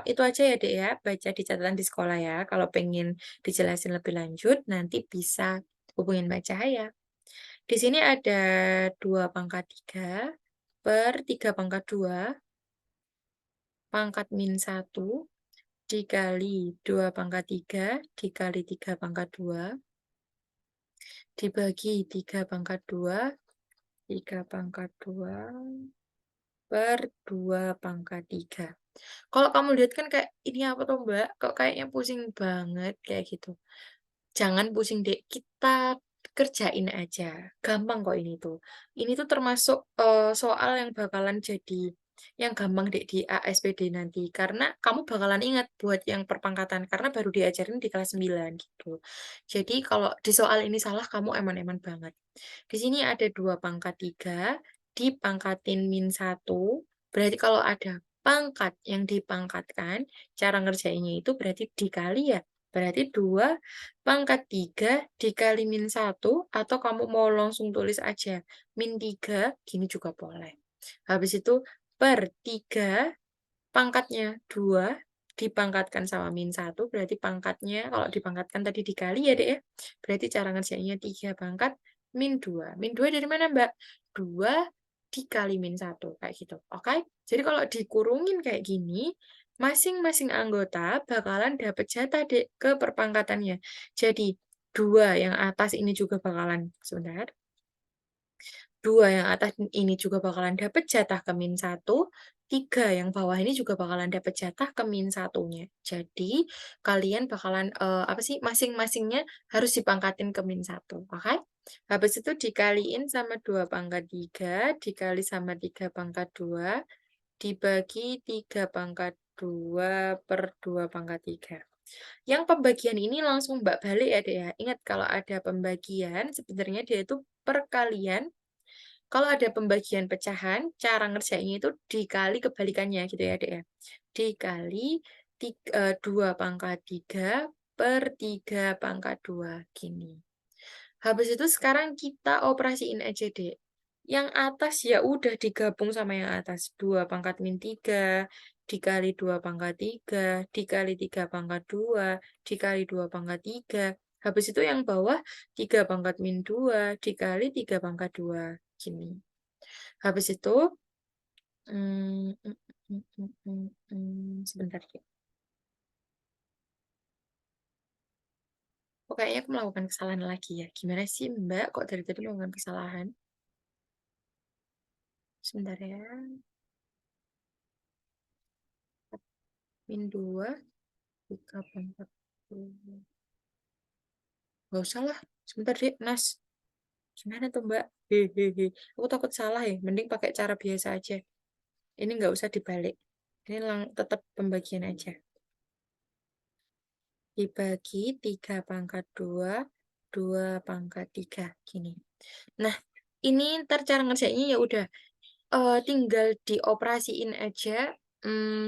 itu aja ya, Dek, ya, baca di catatan di sekolah ya. Kalau pengen dijelasin lebih lanjut, nanti bisa hubungin Mbak Cahaya. Di sini ada 2 pangkat 3 per 3 pangkat 2 pangkat min 1 dikali 2 pangkat 3 dikali 3 pangkat 2 dibagi 3 pangkat 2 3 pangkat 2 per 2 pangkat 3. Kalau kamu lihat kan kayak, "Ini apa tuh, Mbak? Kok kayaknya pusing banget?" Kayak gitu. Jangan pusing, Dek, kita kerjain aja, gampang kok ini tuh. Ini tuh termasuk, soal yang bakalan jadi yang gampang, Dek, di ASPD nanti, karena kamu bakalan ingat buat yang perpangkatan, karena baru diajarin di kelas 9 gitu. Jadi kalau di soal ini salah, kamu eman-eman banget. Di sini ada 2 pangkat 3 dipangkatin min 1, berarti kalau ada pangkat yang dipangkatkan, cara ngerjainnya itu berarti dikali ya, berarti 2 pangkat 3 dikali min 1 atau kamu mau langsung tulis aja min 3 gini juga boleh. Habis itu per 3 pangkatnya 2 dipangkatkan sama min 1 berarti pangkatnya kalau dipangkatkan tadi dikali ya, Dek, ya. Berarti cara ngerjainnya 3 pangkat min 2. Min 2 dari mana, Mbak? 2 dikali min 1 kayak gitu, oke? Jadi kalau dikurungin kayak gini, masing-masing anggota bakalan dapat jatah Dek, ke perpangkatannya. Jadi, 2 yang atas ini juga bakalan sebentar. 2 yang atas ini juga bakalan dapat jatah ke min satu, 3 yang bawah ini juga bakalan dapat jatah ke min satunya. Jadi, kalian bakalan, apa sih, masing-masingnya harus dipangkatin ke min satu, oke? Habis itu dikaliin sama 2 pangkat 3 dikali sama 3 pangkat 2 dibagi 3 pangkat 2 per 2 pangkat 3. Yang pembagian ini langsung Mbak balik ya, Dek, ya. Ingat kalau ada pembagian, sebenarnya dia itu perkalian. Kalau ada pembagian pecahan, cara ngerjainnya itu dikali kebalikannya gitu ya, Dek, ya. Dikali 2 pangkat 3 per 3 pangkat 2, gini. Habis itu sekarang kita operasiin aja, Dek. Yang atas ya udah digabung sama yang atas. 2 pangkat min 3 dikali 2 pangkat 3 dikali 3 pangkat 2 dikali 2 pangkat 3. Habis itu yang bawah 3 pangkat min 2 dikali 3 pangkat 2. Gini. Habis itu, sebentar ya. Kok kayaknya aku melakukan kesalahan lagi ya. Gimana sih Mbak, kok dari tadi melakukan kesalahan? Sebentar ya. Min 2 3 pangkat 2. Nggak usah lah, sebentar deh, Nas. Gimana tuh, Mbak? Hehehe. Aku takut salah ya, mending pakai cara biasa aja. Ini nggak usah dibalik. Ini tetap pembagian aja. Dibagi 3 pangkat 2, 2 pangkat 3. Gini. Nah, ini ntar cara ngerjainnya ya udah, tinggal dioperasiin aja,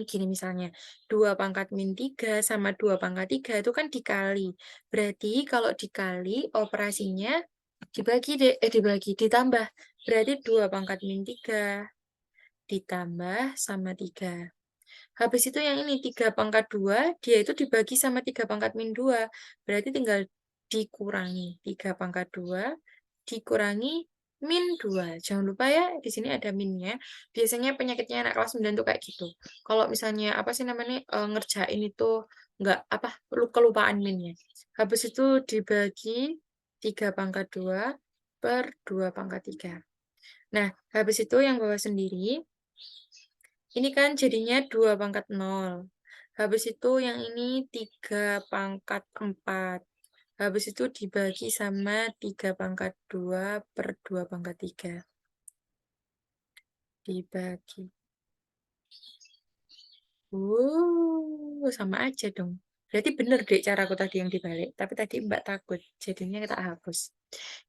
gini misalnya, 2 pangkat min 3 sama 2 pangkat 3 itu kan dikali. Berarti kalau dikali operasinya dibagi, ditambah. Berarti 2 pangkat min 3 ditambah sama 3. Habis itu yang ini 3 pangkat 2 dia itu dibagi sama 3 pangkat min 2. Berarti tinggal dikurangi 3 pangkat 2 dikurangi min 2. Jangan lupa ya, di sini ada minnya. Biasanya penyakitnya anak kelas 9 tuh kayak gitu. Kalau misalnya, apa sih namanya, ngerjain itu nggak, apa, kelupaan minnya. Habis itu dibagi 3 pangkat 2 per 2 pangkat 3. Nah, habis itu yang bawah sendiri, ini kan jadinya 2 pangkat 0. Habis itu yang ini 3 pangkat 4. Habis itu dibagi sama 3 pangkat 2 per 2 pangkat 3. Dibagi. Sama aja dong. Berarti bener deh caraku tadi yang dibalik. Tapi tadi Mbak takut, jadinya kita hapus.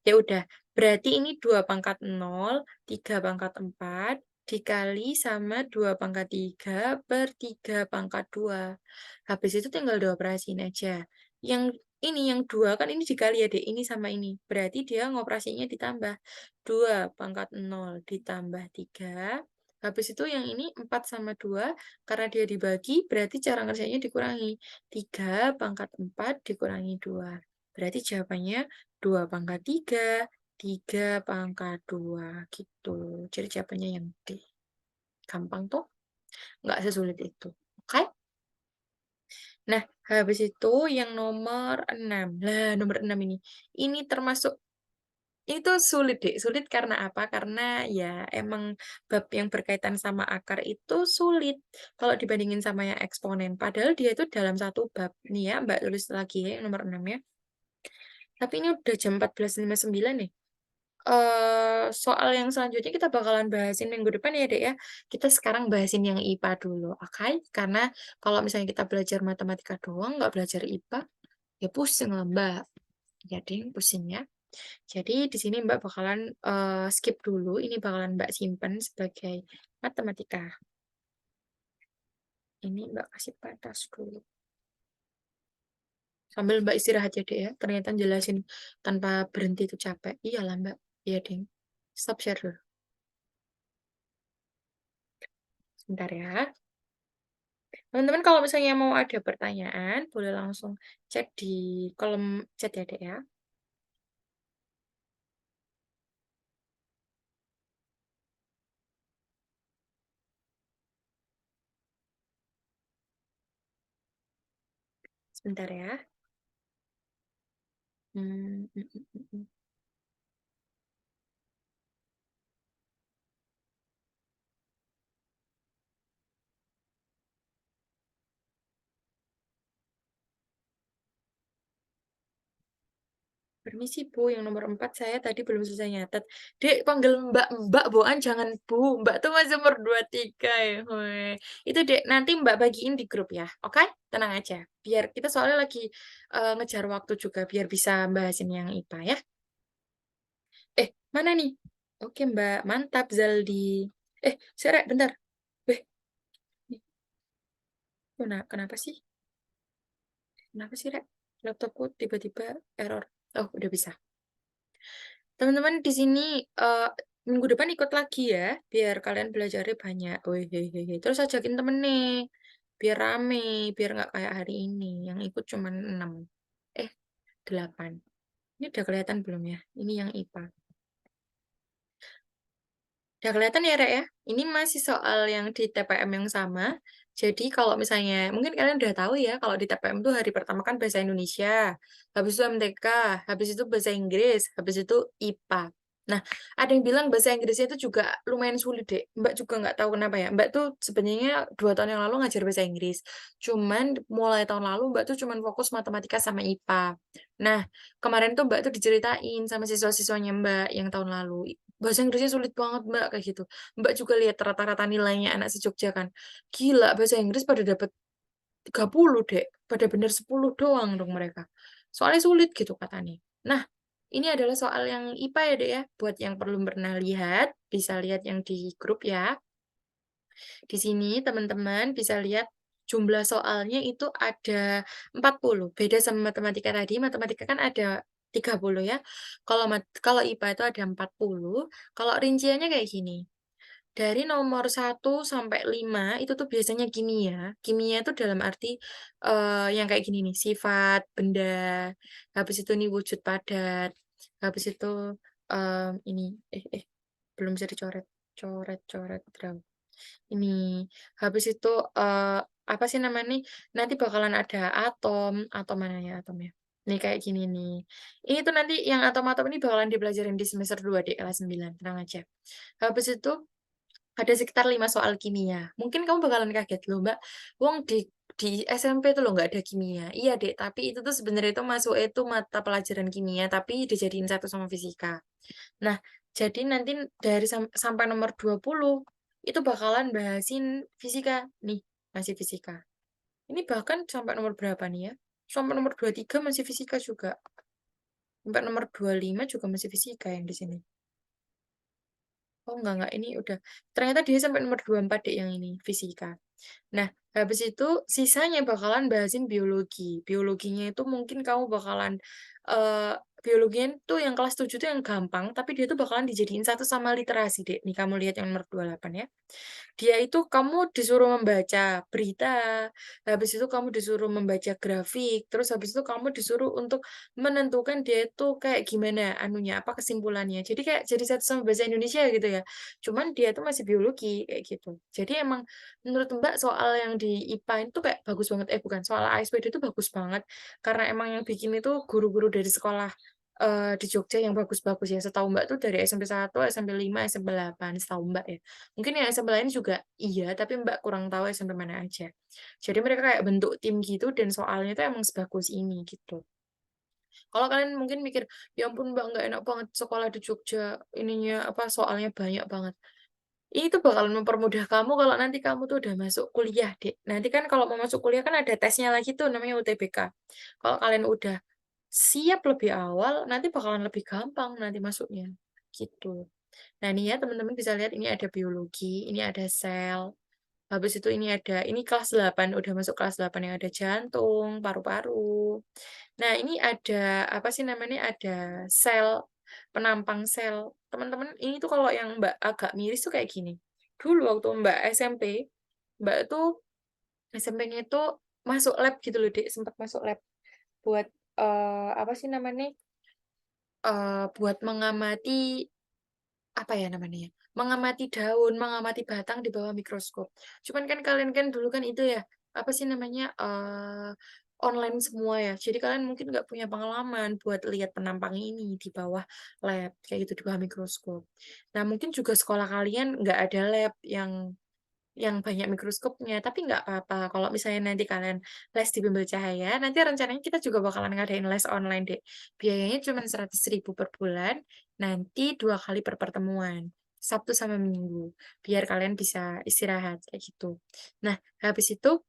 Ya udah, berarti ini 2 pangkat 0, 3 pangkat 4, dikali sama 2 pangkat 3 per 3 pangkat 2. Habis itu tinggal dioperasiin aja. Yang ini, yang 2 kan ini dikali ya, Dek, ini sama ini. Berarti dia ngoperasinya ditambah. 2 pangkat 0 ditambah 3. Habis itu yang ini 4 sama 2, karena dia dibagi, berarti cara ngerjainnya dikurangi. 3 pangkat 4 dikurangi 2. Berarti jawabannya 2 pangkat 3, 3 pangkat 2, gitu. Jadi jawabannya yang D. Gampang tuh, nggak sesulit itu. Oke? Nah, habis itu yang nomor 6. Lah, nomor 6 ini termasuk ini tuh sulit, Dek. Sulit karena apa? Karena ya emang bab yang berkaitan sama akar itu sulit kalau dibandingin sama yang eksponen. Padahal dia itu dalam satu bab. Nih ya, Mbak tulis lagi ya yang nomor 6 ya. Tapi ini udah jam 14.59 nih. Soal yang selanjutnya kita bakalan bahasin minggu depan ya, Dek, ya. Kita sekarang bahasin yang IPA dulu, oke? Karena kalau misalnya kita belajar matematika doang, nggak belajar IPA, ya pusing lah, Mbak. Ya, ding, pusing ya. Jadi di sini Mbak bakalan, skip dulu, ini bakalan Mbak simpen sebagai matematika. Ini Mbak kasih batas dulu. Sambil Mbak istirahat ya, Dek, ya. Ternyata jelasin tanpa berhenti itu capek. Iyalah, Mbak. Iya, ding. Stop share dulu. Sebentar ya. Teman-teman kalau misalnya mau ada pertanyaan, boleh langsung chat di kolom chat ya, Dek, ya. Bentar ya. Mmm, mhm mhm. Permisi Bu, yang nomor 4 saya tadi belum selesai nyatet. Dek, panggil Mbak Mbak, boan jangan Bu, Mbak tuh masih umur 23 ya, weh. Itu Dek, nanti Mbak bagiin di grup ya, oke? Tenang aja, biar kita soalnya lagi, ngejar waktu juga biar bisa bahasin yang IPA ya. Mana nih? Oke Mbak, mantap Zaldi. Sere, bentar. Weh, nih, kenapa sih? Kenapa sih, Rek? Laptopku tiba-tiba error. Oh, udah bisa. Teman-teman di sini, minggu depan ikut lagi ya, biar kalian belajarnya banyak. Wehehehe. Terus ajakin temen nih, biar rame, biar nggak kayak hari ini, yang ikut cuman 6. 8. Ini udah kelihatan belum ya? Ini yang IPA. Udah kelihatan ya, Rek, ya? Ini masih soal yang di TPM yang sama. Jadi kalau misalnya mungkin kalian udah tahu ya, kalau di TPM tuh hari pertama kan bahasa Indonesia, habis itu MTK, habis itu bahasa Inggris, habis itu IPA. Nah, ada yang bilang bahasa Inggrisnya itu juga lumayan sulit, Dek. Mbak juga nggak tahu kenapa ya. Mbak tuh sebenarnya 2 tahun yang lalu ngajar bahasa Inggris. Cuman mulai tahun lalu Mbak tuh cuman fokus matematika sama IPA. Nah, kemarin tuh Mbak tuh diceritain sama siswa-siswanya Mbak yang tahun lalu, bahasa Inggrisnya sulit banget Mbak, kayak gitu. Mbak juga lihat rata-rata nilainya anak se-Jogja kan, gila bahasa Inggris pada dapat 30 Dek, pada bener 10 doang dong mereka. Soalnya sulit gitu katanya. Nah, ini adalah soal yang IPA ya Dek ya, buat yang belum pernah lihat, bisa lihat yang di grup ya. Di sini teman-teman bisa lihat jumlah soalnya itu ada 40, beda sama matematika tadi, matematika kan ada 30 ya. Kalau IPA itu ada 40, kalau rinciannya kayak gini, dari nomor 1 sampai 5 itu tuh biasanya kimia. Kimia itu dalam arti, yang kayak gini nih, sifat, benda, habis itu nih wujud padat, habis itu, ini, belum bisa dicoret, coret, ini, habis itu, apa sih namanya nih, nanti bakalan ada atom mana ya atomnya? Nih kayak gini nih. Ini tuh nanti yang atom-atom ini bakalan dipelajarin di semester 2 di kelas 9, tenang aja. Habis itu ada sekitar 5 soal kimia. Mungkin kamu bakalan kaget, "Loh Mbak, wong di SMP tuh loh nggak ada kimia." Iya Dek, tapi itu tuh sebenarnya itu masuknya itu mata pelajaran kimia, tapi dijadiin satu sama fisika. Nah, jadi nanti dari sampai nomor 20 itu bakalan bahasin fisika. Nih, masih fisika. Ini bahkan sampai nomor berapa nih ya? Sampai nomor 23 masih fisika juga. Sampai nomor 25 juga masih fisika yang di sini. Oh, enggak, ini udah ternyata dia sampai nomor 24 deh yang ini, fisika. Nah, habis itu sisanya bakalan bahasin biologi. Biologinya itu mungkin kamu bakalan, biologinya tuh yang kelas 7 tuh yang gampang, tapi dia tuh bakalan dijadiin satu sama literasi, Dek. Nih kamu lihat yang nomor 28 ya. Dia itu kamu disuruh membaca berita, habis itu kamu disuruh membaca grafik, terus habis itu kamu disuruh untuk menentukan dia itu kayak gimana anunya, apa kesimpulannya. Jadi kayak jadi satu sama bahasa Indonesia gitu ya. Cuman dia tuh masih biologi kayak gitu. Jadi emang menurut Mbak soal yang di IPA itu kayak bagus banget, bukan, soal ASPD itu bagus banget karena emang yang bikin itu guru-guru dari sekolah, di Jogja yang bagus-bagus ya. Setahu Mbak tuh dari SMP 1, SMP 5, SMP 8 setahu Mbak ya. Mungkin yang SMP lain juga iya, tapi Mbak kurang tahu SMP mana aja. Jadi mereka kayak bentuk tim gitu dan soalnya tuh emang sebagus ini gitu. Kalau kalian mungkin mikir, "Ya ampun Mbak, nggak enak banget sekolah di Jogja, ininya apa, soalnya banyak banget." Itu bakalan mempermudah kamu kalau nanti kamu tuh udah masuk kuliah, Dek. Nanti kan kalau mau masuk kuliah kan ada tesnya lagi tuh namanya UTBK. Kalau kalian udah siap lebih awal, nanti bakalan lebih gampang nanti masuknya, gitu. Nah, ini ya teman-teman bisa lihat ini ada biologi, ini ada sel, habis itu ini kelas 8 udah masuk kelas 8 yang ada jantung, paru-paru. Nah, ini ada, apa sih namanya, ada sel, penampang sel. Teman-teman, ini tuh kalau yang Mbak agak miris tuh kayak gini. Dulu waktu Mbak SMP, Mbak tuh SMP-nya itu masuk lab gitu loh, Dek, sempat masuk lab buat, apa sih namanya, buat mengamati, apa ya namanya ya, mengamati daun, mengamati batang di bawah mikroskop. Cuman kan kalian kan dulu kan itu ya, apa sih namanya, online semua ya. Jadi kalian mungkin nggak punya pengalaman buat lihat penampang ini di bawah lab, kayak gitu, di bawah mikroskop. Nah, mungkin juga sekolah kalian nggak ada lab yang banyak mikroskopnya, tapi nggak apa-apa kalau misalnya nanti kalian les di bimbel cahaya, nanti rencananya kita juga bakalan ngadain les online, Dek. Biayanya cuma 100.000 per bulan, nanti 2 kali per pertemuan, Sabtu sama Minggu, biar kalian bisa istirahat, kayak gitu. Nah, habis itu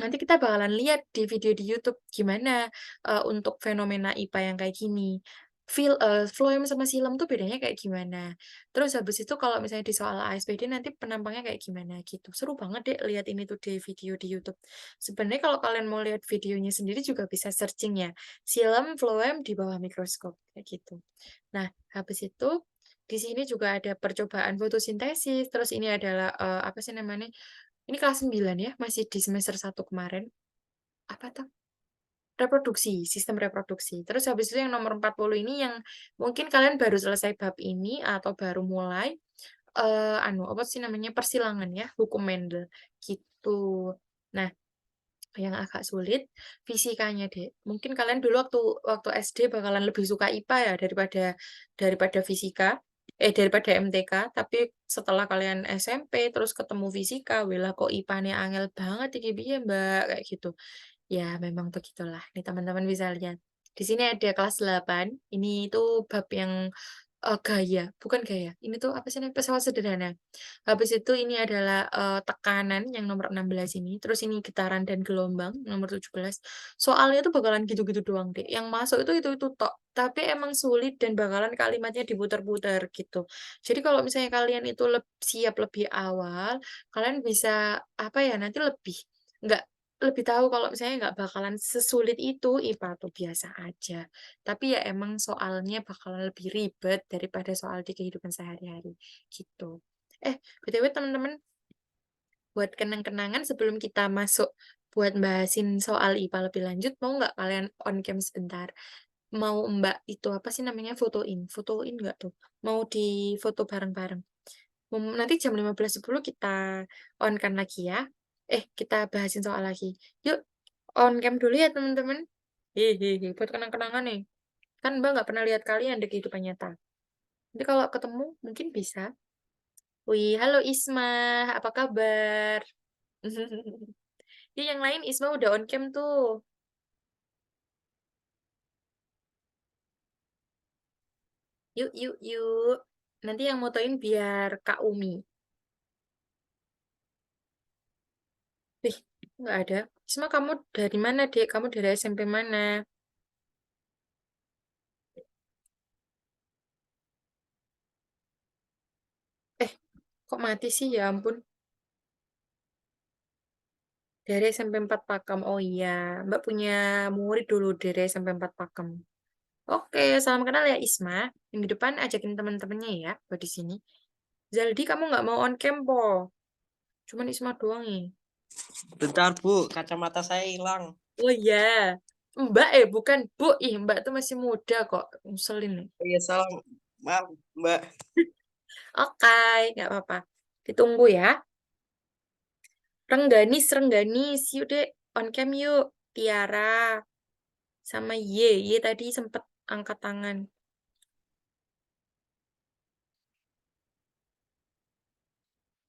nanti kita bakalan lihat di video di YouTube gimana, untuk fenomena IPA yang kayak gini. Phloem sama silem tuh bedanya kayak gimana. Terus habis itu kalau misalnya di soal ASPD nanti penampangnya kayak gimana gitu. Seru banget deh lihat ini tuh di video di YouTube. Sebenarnya kalau kalian mau lihat videonya sendiri juga bisa searching ya, silem, phloem di bawah mikroskop, kayak gitu. Nah, habis itu di sini juga ada percobaan fotosintesis, terus ini adalah, apa sih namanya, ini kelas 9 ya, masih di semester 1 kemarin. Apa tuh? Reproduksi, sistem reproduksi. Terus habis itu yang nomor 40 ini yang mungkin kalian baru selesai bab ini atau baru mulai, apa sih namanya, persilangan ya, hukum Mendel, gitu. Nah, yang agak sulit fisikanya, Dek. Mungkin kalian dulu waktu waktu SD bakalan lebih suka IPA ya daripada fisika, daripada MTK, tapi setelah kalian SMP terus ketemu fisika, "Welah kok IPA-ne angel banget iki, piye Mbak?" Kayak gitu. Ya memang begitulah, nih teman-teman bisa lihat. Di sini ada kelas 8, ini itu bab yang, gaya, bukan gaya, ini tuh apa sih namanya, pesawat sederhana. Habis itu ini adalah, tekanan yang nomor 16 ini, terus ini getaran dan gelombang nomor 17. Soalnya tuh bakalan gitu-gitu doang, Dek, yang masuk itu tok, tapi emang sulit dan bakalan kalimatnya diputer-puter gitu. Jadi kalau misalnya kalian itu siap lebih awal, kalian bisa, apa ya, nanti nggak lebih tahu kalau misalnya nggak bakalan sesulit itu, IPA tuh biasa aja. Tapi ya emang soalnya bakalan lebih ribet daripada soal di kehidupan sehari-hari, gitu. BTW teman-teman, buat kenang-kenangan sebelum kita masuk buat bahasin soal IPA lebih lanjut, mau nggak kalian on cam sebentar? Mau Mbak itu, apa sih namanya, fotoin nggak tuh? Mau difoto bareng-bareng? Nanti jam 15.10 kita on cam lagi ya. Kita bahasin soal lagi. Yuk, on cam dulu ya teman-teman. Hehehe, buat kenang-kenangan nih. Kan Mbak nggak pernah lihat kalian di kehidupan nyata. Nanti kalau ketemu mungkin bisa. Wih, halo Isma, apa kabar? Yang lain Isma udah on cam tuh. Yuk, yuk, yuk. Nanti yang motoin biar Kak Umi. Ih, nggak ada. Isma, kamu dari mana, Dek? Kamu dari SMP mana? Eh, kok mati sih? Ya ampun. Dari SMP 4 Pakem. Oh iya, Mbak punya murid dulu dari SMP 4 Pakem. Oke, salam kenal ya Isma. Minggu depan ajakin teman-temannya ya buat di sini. Zaldi, kamu nggak mau on cam, po? Cuman Isma doang nih. Bentar Bu, kacamata saya hilang. Oh iya, Mbak bukan Bu. Ih, Mbak tuh masih muda kok. Ngeselin nih. Iya salah, maaf Mbak. Oke, nggak apa-apa. Ditunggu ya. Rengganis, Rengganis. Yuk deh, on cam yuk. Tiara, sama Ye tadi sempet angkat tangan.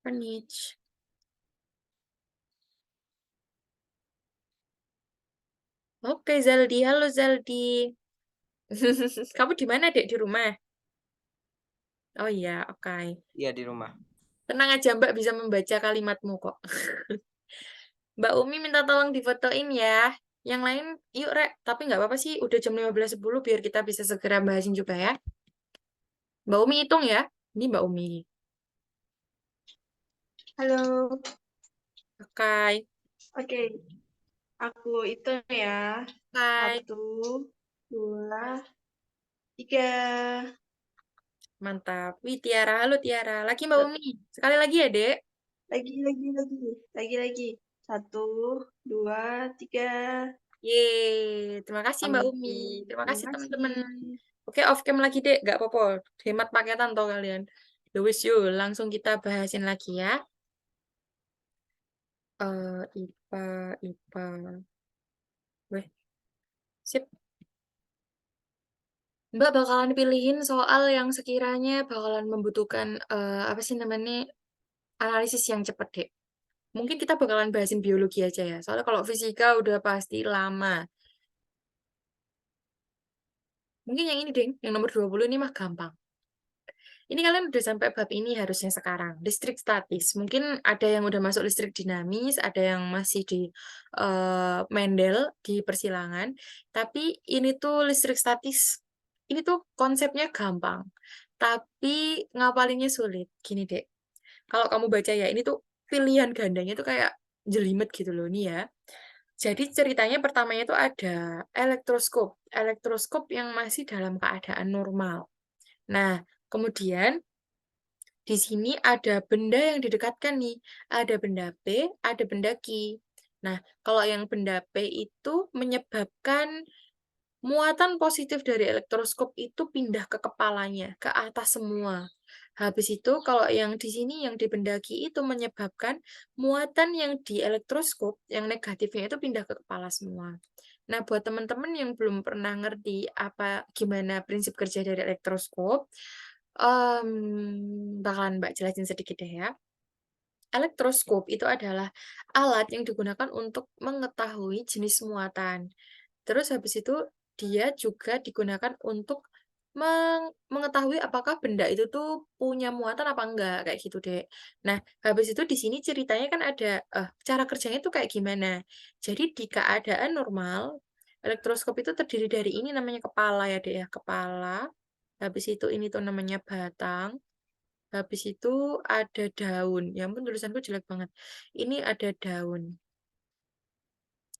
Manage. Oke, Zaldi. Halo, Zaldi. Kamu di mana, Dek? Di rumah? Oh iya, oke. Iya di rumah. Tenang aja, Mbak bisa membaca kalimatmu kok. Mbak Umi minta tolong difotoin ya. Yang lain, yuk, Rek. Tapi nggak apa-apa sih, udah jam 15.10 biar kita bisa segera bahasin juga ya. Mbak Umi hitung ya. Ini Mbak Umi. Halo, Oke. oke. Aku hitung ya. Hai. 1, 2, 3. Mantap. Wih, Tiara. Halo, Tiara. Lagi Mbak Umi. Sekali lagi ya, Dek. Lagi. 1, 2, 3. Yeay. Terima kasih Mbak Umi. Oke, Terima terima kasih teman-teman. kasih. Oke, off cam lagi, Dek. Nggak apa-apa. Hemat paketan toh kalian. Ya wis, yuk. Langsung kita bahasin lagi ya. IPA, IPA. Sip. Mbak bakalan pilihin soal yang sekiranya bakalan membutuhkan, apa sih namanya, analisis yang cepet deh. Mungkin kita bakalan bahasin biologi aja ya, soalnya kalau fisika udah pasti lama. Mungkin yang ini deh, yang nomor 20 ini mah gampang. Ini kalian udah sampai bab ini harusnya sekarang, listrik statis. Mungkin ada yang udah masuk listrik dinamis, ada yang masih di Mendel, di persilangan. Tapi ini tuh listrik statis, ini tuh konsepnya gampang. Tapi ngapalinnya sulit. Gini deh, kalau kamu baca ya, ini tuh pilihan gandanya tuh kayak jelimet gitu loh nih ya. Jadi ceritanya pertamanya tuh ada elektroskop. Elektroskop yang masih dalam keadaan normal. Nah, kemudian di sini ada benda yang didekatkan nih. Ada benda P, ada benda Q. Nah, kalau yang benda P itu menyebabkan muatan positif dari elektroskop itu pindah ke kepalanya, ke atas semua. Habis itu, kalau yang di sini, yang di benda Q itu menyebabkan muatan yang di elektroskop, yang negatifnya itu pindah ke kepala semua. Nah, buat teman-teman yang belum pernah ngerti gimana prinsip kerja dari elektroskop, bakalan Mbak jelasin sedikit deh ya. Elektroskop itu adalah alat yang digunakan untuk mengetahui jenis muatan. Terus habis itu dia juga digunakan untuk mengetahui apakah benda itu tuh punya muatan apa enggak, kayak gitu deh. Nah, habis itu di sini ceritanya kan ada cara kerjanya tuh kayak gimana. Jadi di keadaan normal, elektroskop itu terdiri dari ini namanya kepala ya, Dek ya, kepala. Habis itu ini tuh namanya batang. Habis itu ada daun. Ya ampun tulisanku jelek banget. Ini ada daun.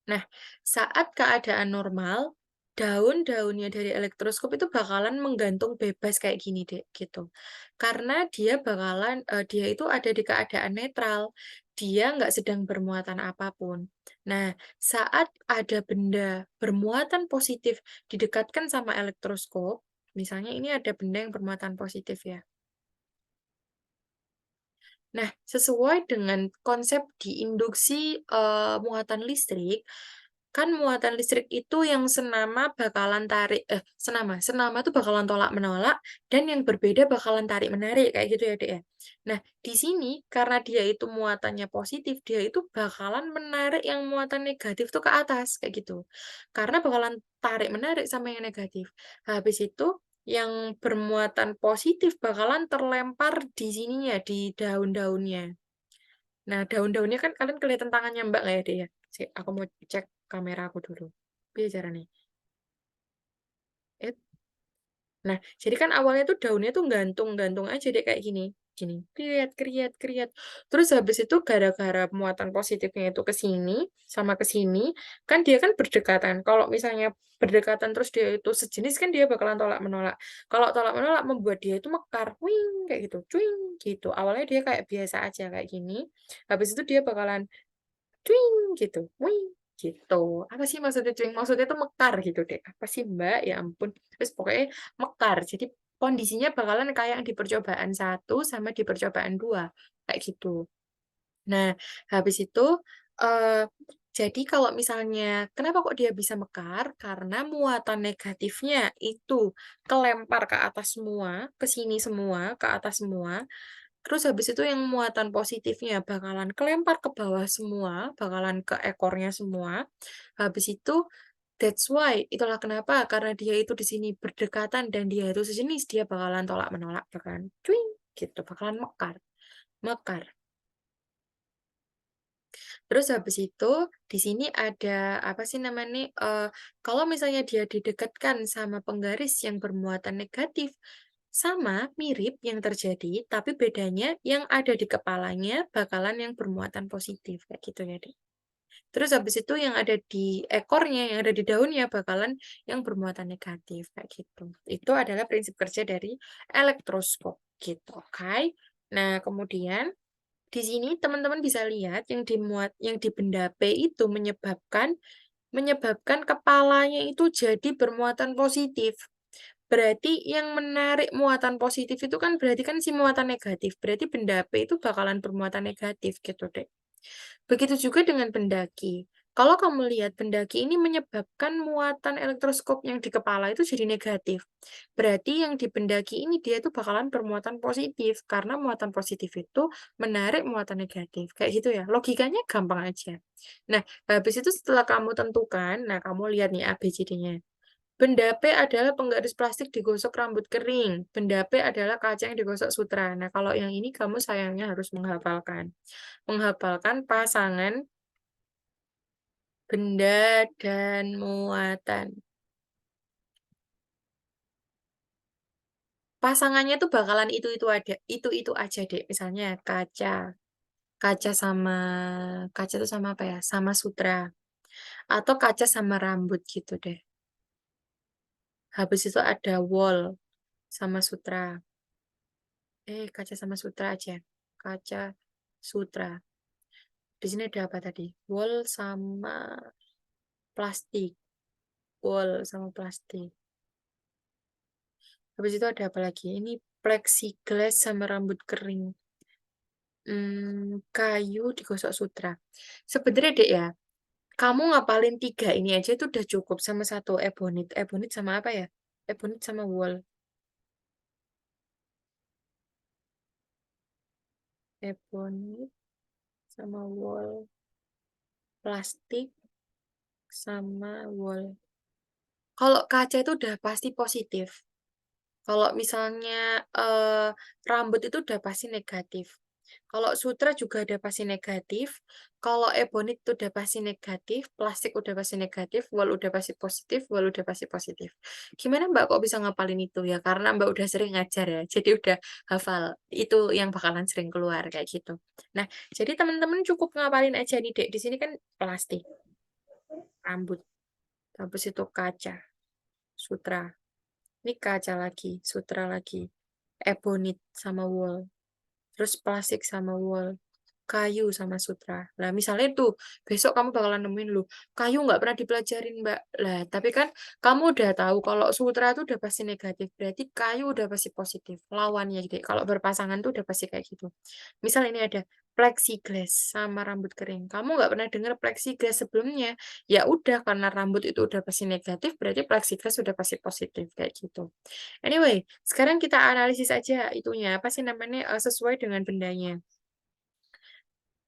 Nah, saat keadaan normal, daun-daunnya dari elektroskop itu bakalan menggantung bebas kayak gini deh, gitu. Karena dia itu ada di keadaan netral. Dia nggak sedang bermuatan apapun. Nah, saat ada benda bermuatan positif didekatkan sama elektroskop, misalnya ini ada benda yang bermuatan positif ya. Nah, sesuai dengan konsep di induksi muatan listrik, kan muatan listrik itu yang senama bakalan senama tuh bakalan tolak-menolak dan yang berbeda bakalan tarik-menarik kayak gitu ya, Dek ya. Nah, di sini karena dia itu muatannya positif, dia itu bakalan menarik yang muatan negatif tuh ke atas kayak gitu. Karena bakalan tarik-menarik sama yang negatif. Habis itu yang bermuatan positif bakalan terlempar di sininya, di daun-daunnya. Nah, daun-daunnya kan kalian kelihatan tangannya Mbak nggak ya, Dek ya? Sik, aku mau cek kamera aku dulu. Piye caranya? Eh, Nah, jadi kan awalnya tuh daunnya tuh gantung-gantung aja deh kayak gini. Gini, kriat, kriat, kriat. Terus habis itu gara-gara muatan positifnya itu ke sini sama ke sini, kan dia kan berdekatan. Kalau misalnya berdekatan terus dia itu sejenis kan dia bakalan tolak-menolak. Kalau tolak-menolak membuat dia itu mekar, wing kayak gitu, cuing gitu. Awalnya dia kayak biasa aja kayak gini. Habis itu dia bakalan cuing gitu, wing gitu. Apa sih maksudnya cuing? Maksudnya tuh mekar gitu deh. Apa sih Mbak? Ya ampun. Terus pokoknya mekar. Jadi kondisinya bakalan kayak di percobaan 1 sama di percobaan 2 kayak gitu. Nah, habis itu eh jadi kalau misalnya kenapa kok dia bisa mekar? Karena muatan negatifnya itu kelempar ke atas semua, ke sini semua, ke atas semua. Terus habis itu yang muatan positifnya bakalan kelempar ke bawah semua, bakalan ke ekornya semua. Habis itu that's why, itulah kenapa, karena dia itu di sini berdekatan dan dia itu sejenis, dia bakalan tolak-menolak, bakalan cuing, gitu, bakalan mekar. Mekar. Terus habis itu di sini ada apa sih namanya? Kalau misalnya dia didekatkan sama penggaris yang bermuatan negatif, sama mirip yang terjadi, tapi bedanya yang ada di kepalanya bakalan yang bermuatan positif kayak gitu ya, Dek. Terus habis itu yang ada di ekornya, yang ada di daunnya bakalan yang bermuatan negatif kayak gitu. Itu adalah prinsip kerja dari elektroskop gitu, oke. Nah, kemudian di sini teman-teman bisa lihat yang di benda P itu menyebabkan kepalanya itu jadi bermuatan positif. Berarti yang menarik muatan positif itu kan berarti kan si muatan negatif. Berarti benda P itu bakalan bermuatan negatif gitu, Dek. Begitu juga dengan benda Q. Kalau kamu lihat pendaki ini menyebabkan muatan elektroskop yang di kepala itu jadi negatif. Berarti yang dipendaki ini dia itu bakalan bermuatan positif, karena muatan positif itu menarik muatan negatif. Kayak gitu ya, logikanya gampang aja. Nah, habis itu setelah kamu tentukan, nah kamu lihat nih ABCD-nya. Benda P adalah penggaris plastik digosok rambut kering. Benda P adalah kaca yang digosok sutra. Nah, kalau yang ini kamu sayangnya harus menghafalkan. Menghafalkan pasangan benda dan muatan. Pasangannya tuh bakalan itu-itu aja, Dek. Misalnya kaca. Kaca tuh sama apa ya? Sama sutra. Atau kaca sama rambut gitu deh. Habis itu ada wall sama sutra. Kaca sama sutra aja. Kaca, sutra. Di sini ada apa tadi? Wall sama plastik. Wall sama plastik. Habis itu ada apa lagi? Ini plexiglass sama rambut kering. Kayu digosok sutra. Sebenarnya Dek ya, kamu ngapalin 3 ini aja itu udah cukup sama satu ebonit. Ebonit sama apa ya? Ebonit sama wall. Ebonit sama wall. Plastik sama wall. Kalau kaca itu udah pasti positif. Kalau misalnya, rambut itu udah pasti negatif. Kalau sutra juga udah pasti negatif, kalau ebonit itu udah pasti negatif, plastik udah pasti negatif, wall udah pasti positif, wall udah pasti positif. Gimana Mbak kok bisa ngapalin itu? Ya karena Mbak udah sering ngajar ya, jadi udah hafal, itu yang bakalan sering keluar, kayak gitu. Nah, jadi teman-teman cukup ngapalin aja nih Dek, di sini kan plastik, rambut, habis itu kaca, sutra. Ini kaca lagi, sutra lagi, ebonit sama wol, terus plastik sama wol, kayu sama sutra. Nah, misalnya tuh, besok kamu bakalan nemuin loh, kayu nggak pernah dipelajarin, Mbak. Lah, tapi kan kamu udah tahu kalau sutra tuh udah pasti negatif, berarti kayu udah pasti positif. Lawannya gitu. Kalau berpasangan tuh udah pasti kayak gitu. Misal ini ada plexiglass sama rambut kering. Kamu nggak pernah dengar plexiglass sebelumnya. Ya udah, karena rambut itu udah pasti negatif, berarti plexiglass udah pasti positif kayak gitu. Anyway, sekarang kita analisis aja itunya, apa sih namanya, sesuai dengan bendanya.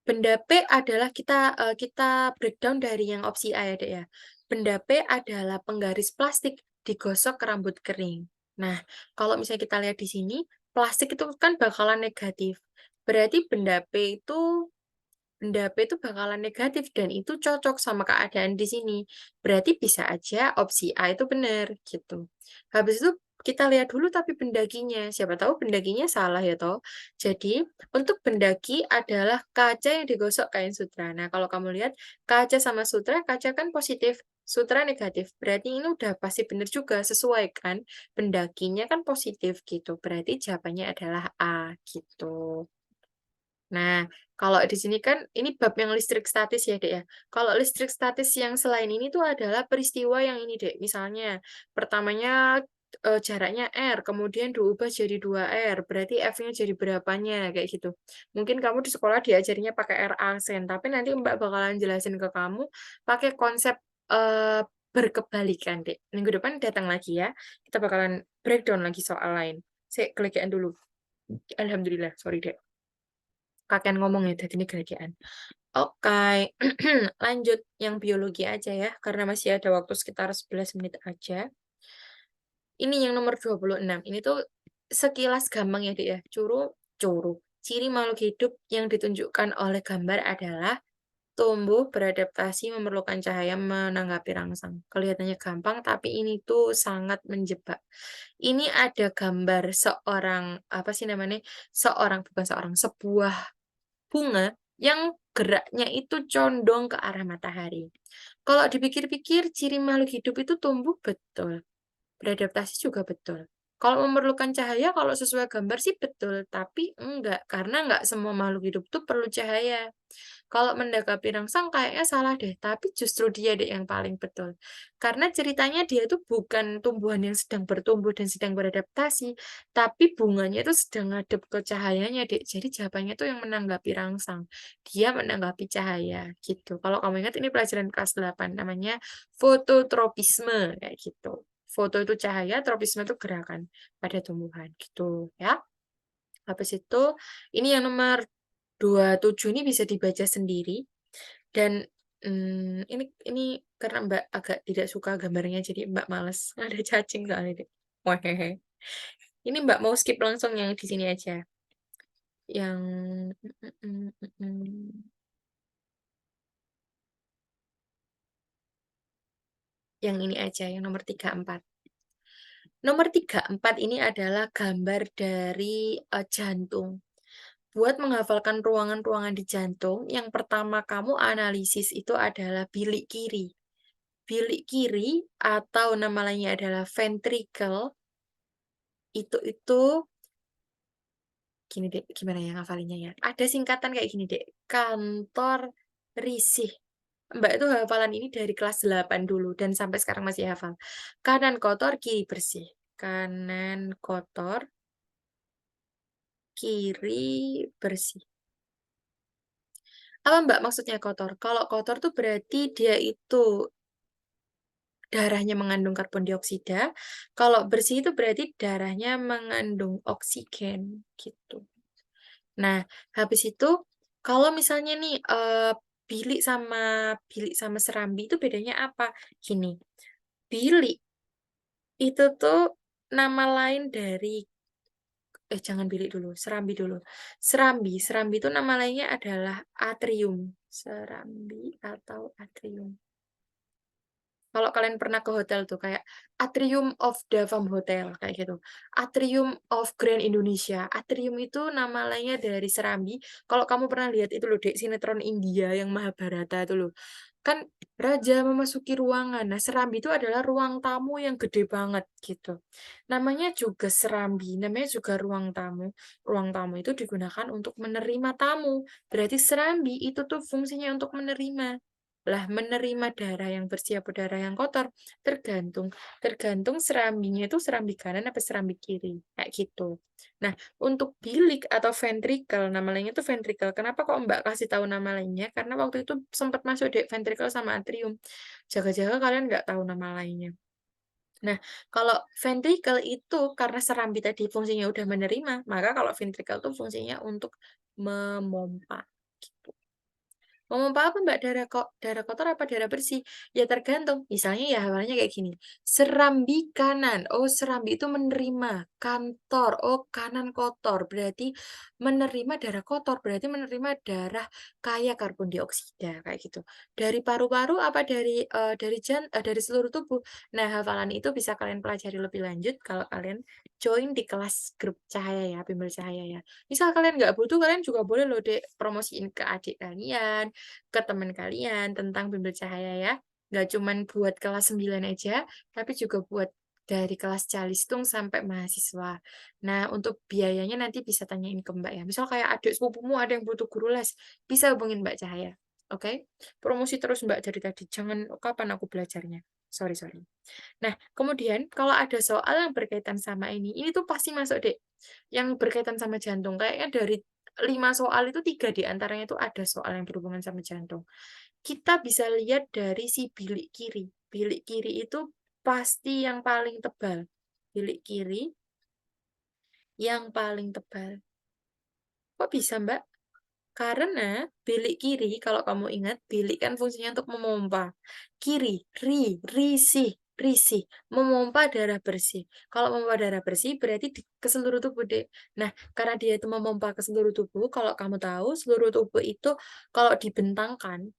Benda P adalah kita breakdown dari yang opsi A ya, Dek, ya. Benda P adalah penggaris plastik digosok ke rambut kering. Nah, kalau misalnya kita lihat di sini, plastik itu kan bakalan negatif. Berarti benda P itu bakalan negatif dan itu cocok sama keadaan di sini. Berarti bisa aja opsi A itu benar gitu. Habis itu kita lihat dulu tapi pendakinya. Siapa tahu pendakinya salah ya toh. Jadi untuk pendaki adalah kaca yang digosok kain sutra. Nah, kalau kamu lihat kaca sama sutra, kaca kan positif, sutra negatif. Berarti ini udah pasti benar juga sesuai kan. Pendakinya kan positif gitu. Berarti jawabannya adalah A gitu. Nah, kalau di sini kan ini bab yang listrik statis ya, Dek, ya. Kalau listrik statis yang selain ini tuh adalah peristiwa yang ini, Dek. Misalnya, pertamanya jaraknya R, kemudian diubah jadi 2R, berarti F-nya jadi berapanya, kayak gitu. Mungkin kamu di sekolah diajarinya pakai R aksen, tapi nanti Mbak bakalan jelasin ke kamu pakai konsep berkebalikan, Dek. Minggu depan datang lagi ya, kita bakalan breakdown lagi soal lain. Saya kelekean dulu. Alhamdulillah, sorry, Dek. Kakean ngomong ya, dadi ini gelegean. Oke, lanjut yang biologi aja ya, karena masih ada waktu sekitar 11 menit aja. Ini yang nomor 26, ini tuh sekilas gampang ya, Dek, ya. Curu. Ciri makhluk hidup yang ditunjukkan oleh gambar adalah tumbuh, beradaptasi, memerlukan cahaya, menanggapi rangsang. Kelihatannya gampang, tapi ini tuh sangat menjebak. Ini ada gambar seorang, apa sih namanya, bukan seorang, sebuah bunga yang geraknya itu condong ke arah matahari. Kalau dipikir-pikir, ciri makhluk hidup itu tumbuh betul, beradaptasi juga betul. Kalau memerlukan cahaya, kalau sesuai gambar sih betul, tapi enggak, karena enggak semua makhluk hidup itu perlu cahaya. Kalau menanggapi rangsang kayaknya salah deh, tapi justru dia deh yang paling betul. Karena ceritanya dia itu bukan tumbuhan yang sedang bertumbuh dan sedang beradaptasi, tapi bunganya itu sedang ngadep ke cahayanya, Dek. Jadi jawabannya tuh yang menanggapi rangsang. Dia menanggapi cahaya, gitu. Kalau kamu ingat ini pelajaran kelas 8, namanya fototropisme, kayak gitu. Foto itu cahaya, tropisme itu gerakan pada tumbuhan, gitu ya. Habis itu, ini yang nomor 27 ini bisa dibaca sendiri dan, ini karena Mbak agak tidak suka gambarnya jadi Mbak males, ada cacing soalnya, Dek. Wehehe. Ini Mbak mau skip langsung yang di sini aja, yang mhm mhm, yang ini aja, yang nomor 34. Nomor 34 ini adalah gambar dari, jantung. Buat menghafalkan ruangan-ruangan di jantung, yang pertama kamu analisis itu adalah bilik kiri. Bilik kiri atau nama lainnya adalah ventricle, itu gini Dek, gimana ya ngafalinnya ya, ada singkatan kayak gini Dek, kantor risih. Mbak itu hafalan ini dari kelas 8 dulu dan sampai sekarang masih hafal. Kanan kotor, kiri bersih. Kanan kotor, kiri bersih. Apa Mbak maksudnya kotor? Kalau kotor tuh berarti dia itu darahnya mengandung karbon dioksida, kalau bersih itu berarti darahnya mengandung oksigen, gitu. Nah, habis itu kalau misalnya nih, bilik sama serambi itu bedanya apa? Gini, bilik itu tuh nama lain dari jangan bilik dulu, serambi dulu. Serambi itu nama lainnya adalah atrium. Serambi atau atrium. Kalau kalian pernah ke hotel tuh kayak Atrium of Davam Hotel kayak gitu, Atrium of Grand Indonesia. Atrium itu nama lainnya dari Serambi. Kalau kamu pernah lihat itu loh Dek, sinetron India yang Mahabharata itu loh. Kan raja memasuki ruangan. Nah, Serambi itu adalah ruang tamu yang gede banget gitu. Namanya juga Serambi, namanya juga ruang tamu. Ruang tamu itu digunakan untuk menerima tamu. Berarti Serambi itu tuh fungsinya untuk menerima. Lah, menerima darah yang bersih apa darah yang kotor, tergantung. Tergantung serambinya itu serambi kanan apa serambi kiri, kayak gitu. Nah, untuk bilik atau ventricle, nama lainnya itu ventricle. Kenapa kok Mbak kasih tahu nama lainnya? Karena waktu itu sempat masuk deh ventricle sama atrium. Jaga-jaga kalian nggak tahu nama lainnya. Nah, kalau ventricle itu karena serambi tadi fungsinya udah menerima, maka kalau ventricle itu fungsinya untuk memompa, gitu. Memompa apa Mbak? Darah kotor apa darah bersih? Ya tergantung. Misalnya ya hafalannya kayak gini. Serambi kanan. Oh, serambi itu menerima. Kantor. Oh, kanan kotor. Berarti menerima darah kotor. Berarti menerima darah kaya karbon dioksida kayak gitu. Dari paru-paru apa dari seluruh tubuh. Nah, hafalan itu bisa kalian pelajari lebih lanjut kalau kalian join di kelas grup cahaya ya, bimbel cahaya ya. Misal kalian nggak butuh, kalian juga boleh loh Dek promosiin ke adik kalian, ke teman kalian tentang bimbel cahaya ya. Nggak cuman buat kelas 9 aja, tapi juga buat dari kelas calistung sampai mahasiswa. Nah, untuk biayanya nanti bisa tanyain ke Mbak ya. Misal kayak adik sepupumu ada yang butuh guru les, bisa hubungin Mbak Cahaya. Oke? Promosi terus Mbak dari tadi. Jangan kapan aku belajarnya. Sorry, sorry. Nah, kemudian kalau ada soal yang berkaitan sama ini tuh pasti masuk Dek. Yang berkaitan sama jantung. Kayaknya dari 5 soal itu 3 di antaranya itu ada soal yang berhubungan sama jantung. Kita bisa lihat dari si bilik kiri. Bilik kiri itu pasti yang paling tebal. Bilik kiri yang paling tebal. Kok bisa, Mbak? Karena bilik kiri, kalau kamu ingat, bilik kan fungsinya untuk memompa. Kiri, risih, risih, memompa darah bersih. Kalau memompa darah bersih berarti ke seluruh tubuh, Dek. Nah, karena dia itu memompa ke seluruh tubuh, kalau kamu tahu, seluruh tubuh itu kalau dibentangkan,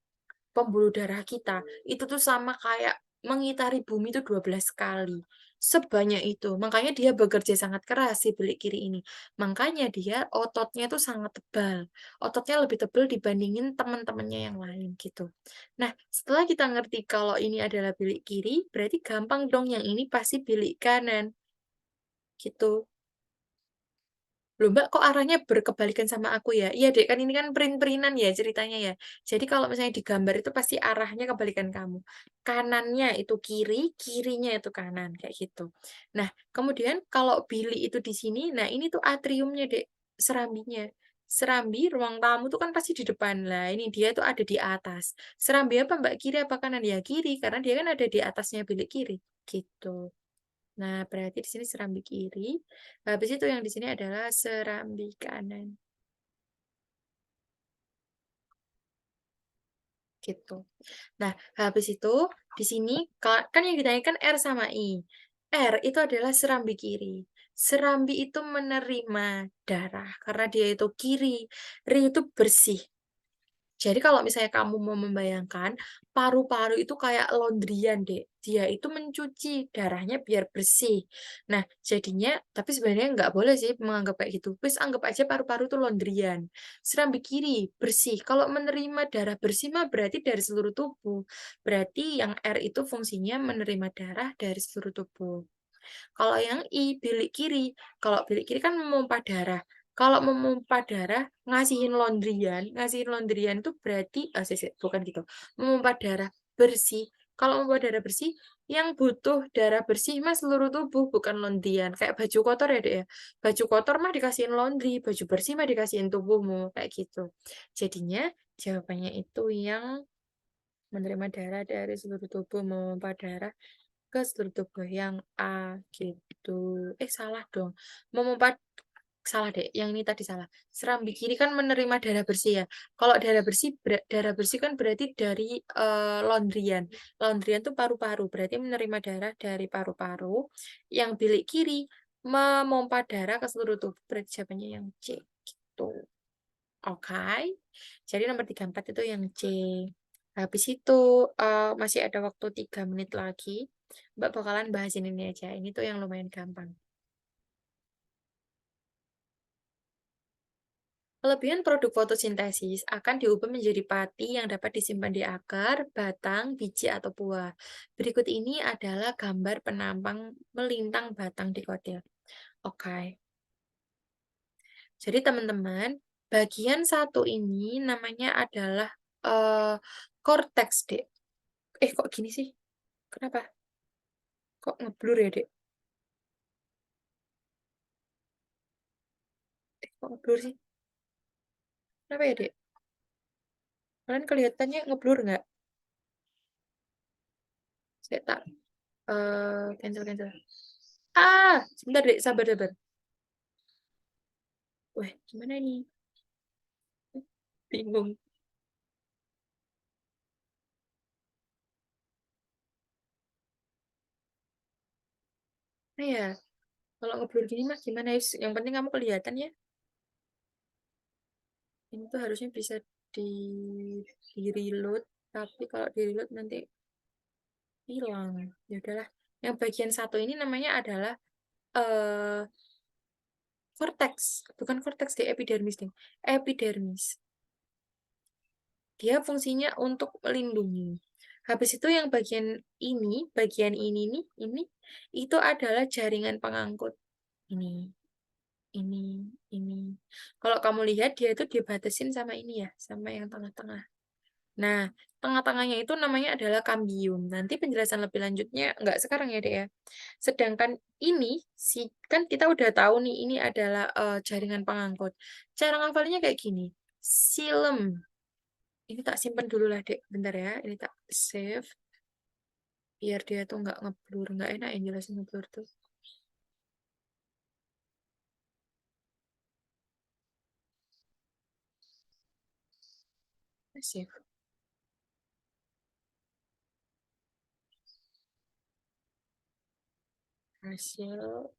pembuluh darah kita, itu tuh sama kayak mengitari bumi itu 12 kali. Sebanyak itu. Makanya dia bekerja sangat keras si bilik kiri ini. Makanya dia ototnya tuh sangat tebal. Ototnya lebih tebal dibandingin teman-temannya yang lain gitu. Nah, setelah kita ngerti kalau ini adalah bilik kiri, berarti gampang dong yang ini pasti bilik kanan. Gitu. Loh Mbak, kok arahnya berkebalikan sama aku ya? Iya Dek, kan ini kan print-printan ya ceritanya ya. Jadi kalau misalnya di gambar itu pasti arahnya kebalikan kamu. Kanannya itu kiri, kirinya itu kanan, kayak gitu. Nah, kemudian kalau bilik itu di sini, nah ini tuh atriumnya Dek, serambinya. Serambi ruang tamu tuh kan pasti di depan. Lah, ini dia tuh ada di atas. Serambi apa Mbak? Kiri apa kanan? Ya kiri, karena dia kan ada di atasnya bilik kiri. Gitu. Nah, berarti di sini serambi kiri. Habis itu yang di sini adalah serambi kanan. Gitu. Nah, habis itu di sini kan yang ditanyakan R sama I. R itu adalah serambi kiri. Serambi itu menerima darah karena dia itu kiri. Ri itu bersih. Jadi kalau misalnya kamu mau membayangkan, paru-paru itu kayak laundryan, Dek. Dia itu mencuci darahnya biar bersih. Nah, jadinya, tapi sebenarnya nggak boleh sih menganggap kayak gitu. Please anggap aja paru-paru itu laundryan. Serambi kiri, bersih. Kalau menerima darah bersih mah berarti dari seluruh tubuh. Berarti yang R itu fungsinya menerima darah dari seluruh tubuh. Kalau yang I, bilik kiri. Kalau bilik kiri kan memompa darah. Kalau memompa darah, ngasihin laundryan itu berarti, bukan gitu. Memompa darah bersih. Kalau memompa darah bersih, yang butuh darah bersih mah seluruh tubuh, bukan laundryan. Kayak baju kotor ya, Dek ya. Baju kotor mah dikasihin laundry, baju bersih mah dikasihin tubuhmu, kayak gitu. Jadinya jawabannya itu yang menerima darah dari seluruh tubuh, memompa darah ke seluruh tubuh yang A gitu. Salah dong. Memompa salah deh. Yang ini tadi salah. Serambi kiri kan menerima darah bersih ya. Kalau darah bersih kan berarti dari laundryan. Laundryan tuh paru-paru, berarti menerima darah dari paru-paru. Yang bilik kiri memompa darah ke seluruh tubuh, berarti jawabannya yang C gitu. Oke. Jadi nomor 34 itu yang C. Habis itu masih ada waktu 3 menit lagi. Mbak bakalan bahasin ini aja. Ini tuh yang lumayan gampang. Kelebihan produk fotosintesis akan diubah menjadi pati yang dapat disimpan di akar, batang, biji, atau buah. Berikut ini adalah gambar penampang melintang batang dikotil. Oke. Jadi teman-teman, bagian satu ini namanya adalah eh cortex, Dek. Kok gini sih? Kenapa? Kok ngeblur ya, Dek? Kok ngeblur sih? Kenapa ya, Dek? Kalian kelihatannya ngeblur nggak? Saya tak cancel. Sebentar, Dek. Sabar, sabar. Wah, gimana ini? Bingung. Nah ya, kalau ngeblur gini mah gimana ya? Yang penting kamu kelihatan ya. Ini tuh harusnya bisa di di reload, tapi kalau di reload nanti hilang. Ya udahlah. Yang bagian satu ini namanya adalah eh cortex, bukan cortex di epidermis nih. Epidermis. Dia fungsinya untuk melindungi. Habis itu yang bagian ini nih, itu adalah jaringan pengangkut. Ini, ini, ini. Kalau kamu lihat dia itu dibatasin sama ini ya, sama yang tengah-tengah. Nah, tengah-tengahnya itu namanya adalah kambium. Nanti penjelasan lebih lanjutnya nggak sekarang ya, Dek ya. Sedangkan ini kan kita udah tahu nih ini adalah jaringan pengangkut. Cara ngafalnya kayak gini. Silem. Ini tak simpan dulu lah, Dek. Bentar ya, ini tak save. Biar dia tuh nggak ngeblur. Nggak enak yang jelasin ngeblur tuh. Save. Hasil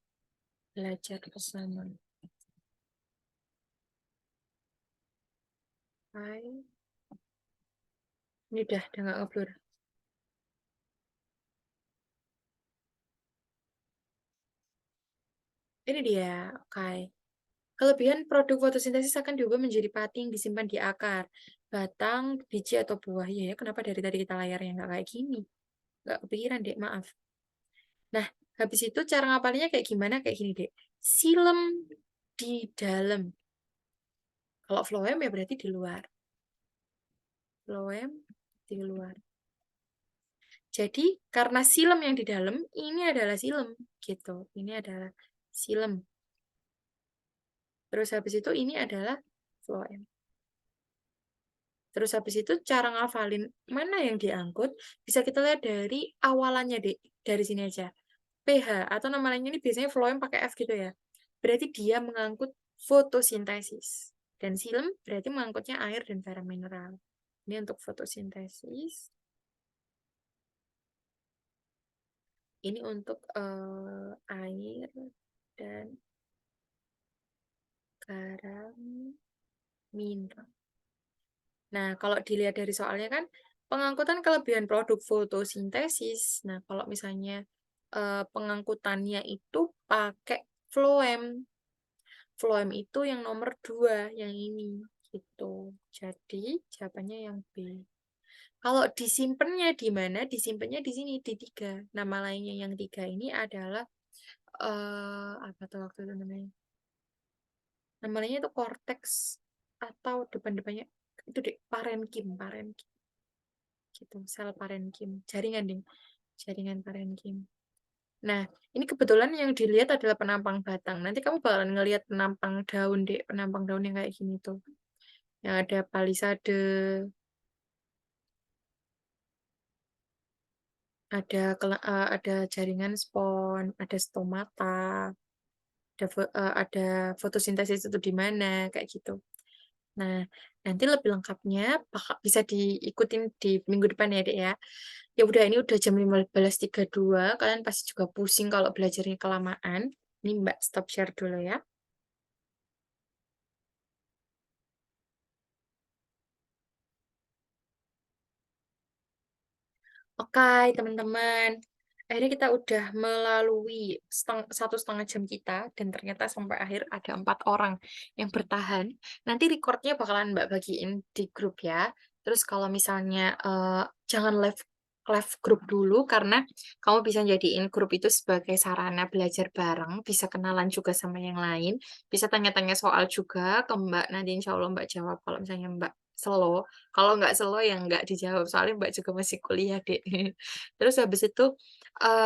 belajar bersama. Hai. Ini udah nggak ngeblur. Ini dia, oke. Kelebihan produk fotosintesis akan diubah menjadi pati yang disimpan di akar, batang, biji, atau buah. Ya, kenapa dari tadi kita layarnya nggak kayak gini? Nggak kepikiran, Dek, maaf. Nah, habis itu cara ngapalnya kayak gimana? Kayak gini, Dek. Silem. di dalam. Kalau phloem ya berarti di luar. Phloem di luar. Jadi karena silem yang di dalam, ini adalah silem gitu. Ini adalah silem. Terus habis itu ini adalah phloem. Terus habis itu cara ngafalin mana yang diangkut, bisa kita lihat dari awalannya, Dek. Dari sini aja. pH atau nama lainnya ini biasanya phloem pakai F gitu ya. Berarti dia mengangkut fotosintesis. Dan silem berarti mengangkutnya air dan barang mineral. Ini untuk fotosintesis. Ini untuk air dan garam mineral. Nah, kalau dilihat dari soalnya kan, pengangkutan kelebihan produk fotosintesis. Nah, kalau misalnya pengangkutannya itu pakai phloem. Phloem itu yang nomor 2, yang ini. Gitu. Jadi, jawabannya yang B. Kalau disimpannya di mana? Disimpannya di sini, di 3. Nama lainnya yang 3 ini adalah, apa tuh waktu itu namanya? Nama lainnya itu korteks atau depan-depannya itu deh parenkim gitu, sel parenkim, jaringan ding, jaringan parenkim. Nah, ini kebetulan yang dilihat adalah penampang batang. Nanti kamu bakalan ngelihat penampang daun deh, penampang daun yang kayak gini tuh, yang ada palisade, ada jaringan spon, ada stomata, ada fotosintesis itu di mana kayak gitu. Nah, nanti lebih lengkapnya bisa diikutin di minggu depan ya, Dek ya. Ya udah, ini udah jam 15.32, kalian pasti juga pusing kalau belajarnya kelamaan. Ini Mbak stop share dulu ya. Oke, teman-teman. Akhirnya kita udah melalui 1,5 jam kita, dan ternyata sampai akhir ada 4 orang yang bertahan. Nanti recordnya bakalan Mbak bagiin di grup ya. Terus kalau misalnya jangan live grup dulu, karena kamu bisa jadiin grup itu sebagai sarana belajar bareng, bisa kenalan juga sama yang lain, bisa tanya-tanya soal juga ke Mbak. Nanti insya Allah Mbak jawab kalau misalnya Mbak slow. Kalau nggak slow ya nggak dijawab, soalnya Mbak juga masih kuliah, Dek. Terus habis itu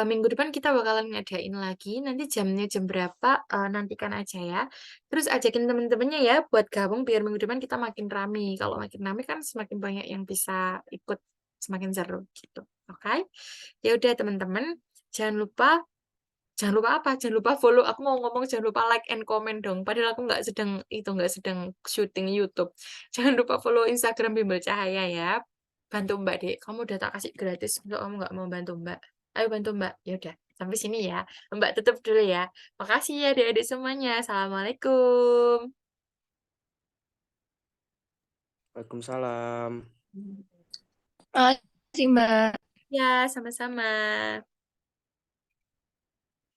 minggu depan kita bakalan ngadain lagi, nanti jamnya jam berapa, nantikan aja ya. Terus ajakin temen-temennya ya buat gabung biar minggu depan kita makin rame. Kalau makin rame kan semakin banyak yang bisa ikut, semakin seru gitu. Oke? Ya udah teman-teman, jangan lupa apa? Jangan lupa follow. Aku mau ngomong jangan lupa like and comment dong. Padahal aku nggak sedang syuting YouTube. Jangan lupa follow Instagram Bimbel Cahaya ya. Bantu Mbak Dek. Kamu udah tak kasih gratis untuk kamu nggak mau bantu Mbak. Ayo bantu Mbak. Ya udah, sampai sini ya. Mbak tutup dulu ya. Makasih ya adik-adik semuanya. Assalamualaikum. Waalaikumsalam. Makasih, Mbak. Ya, sama-sama.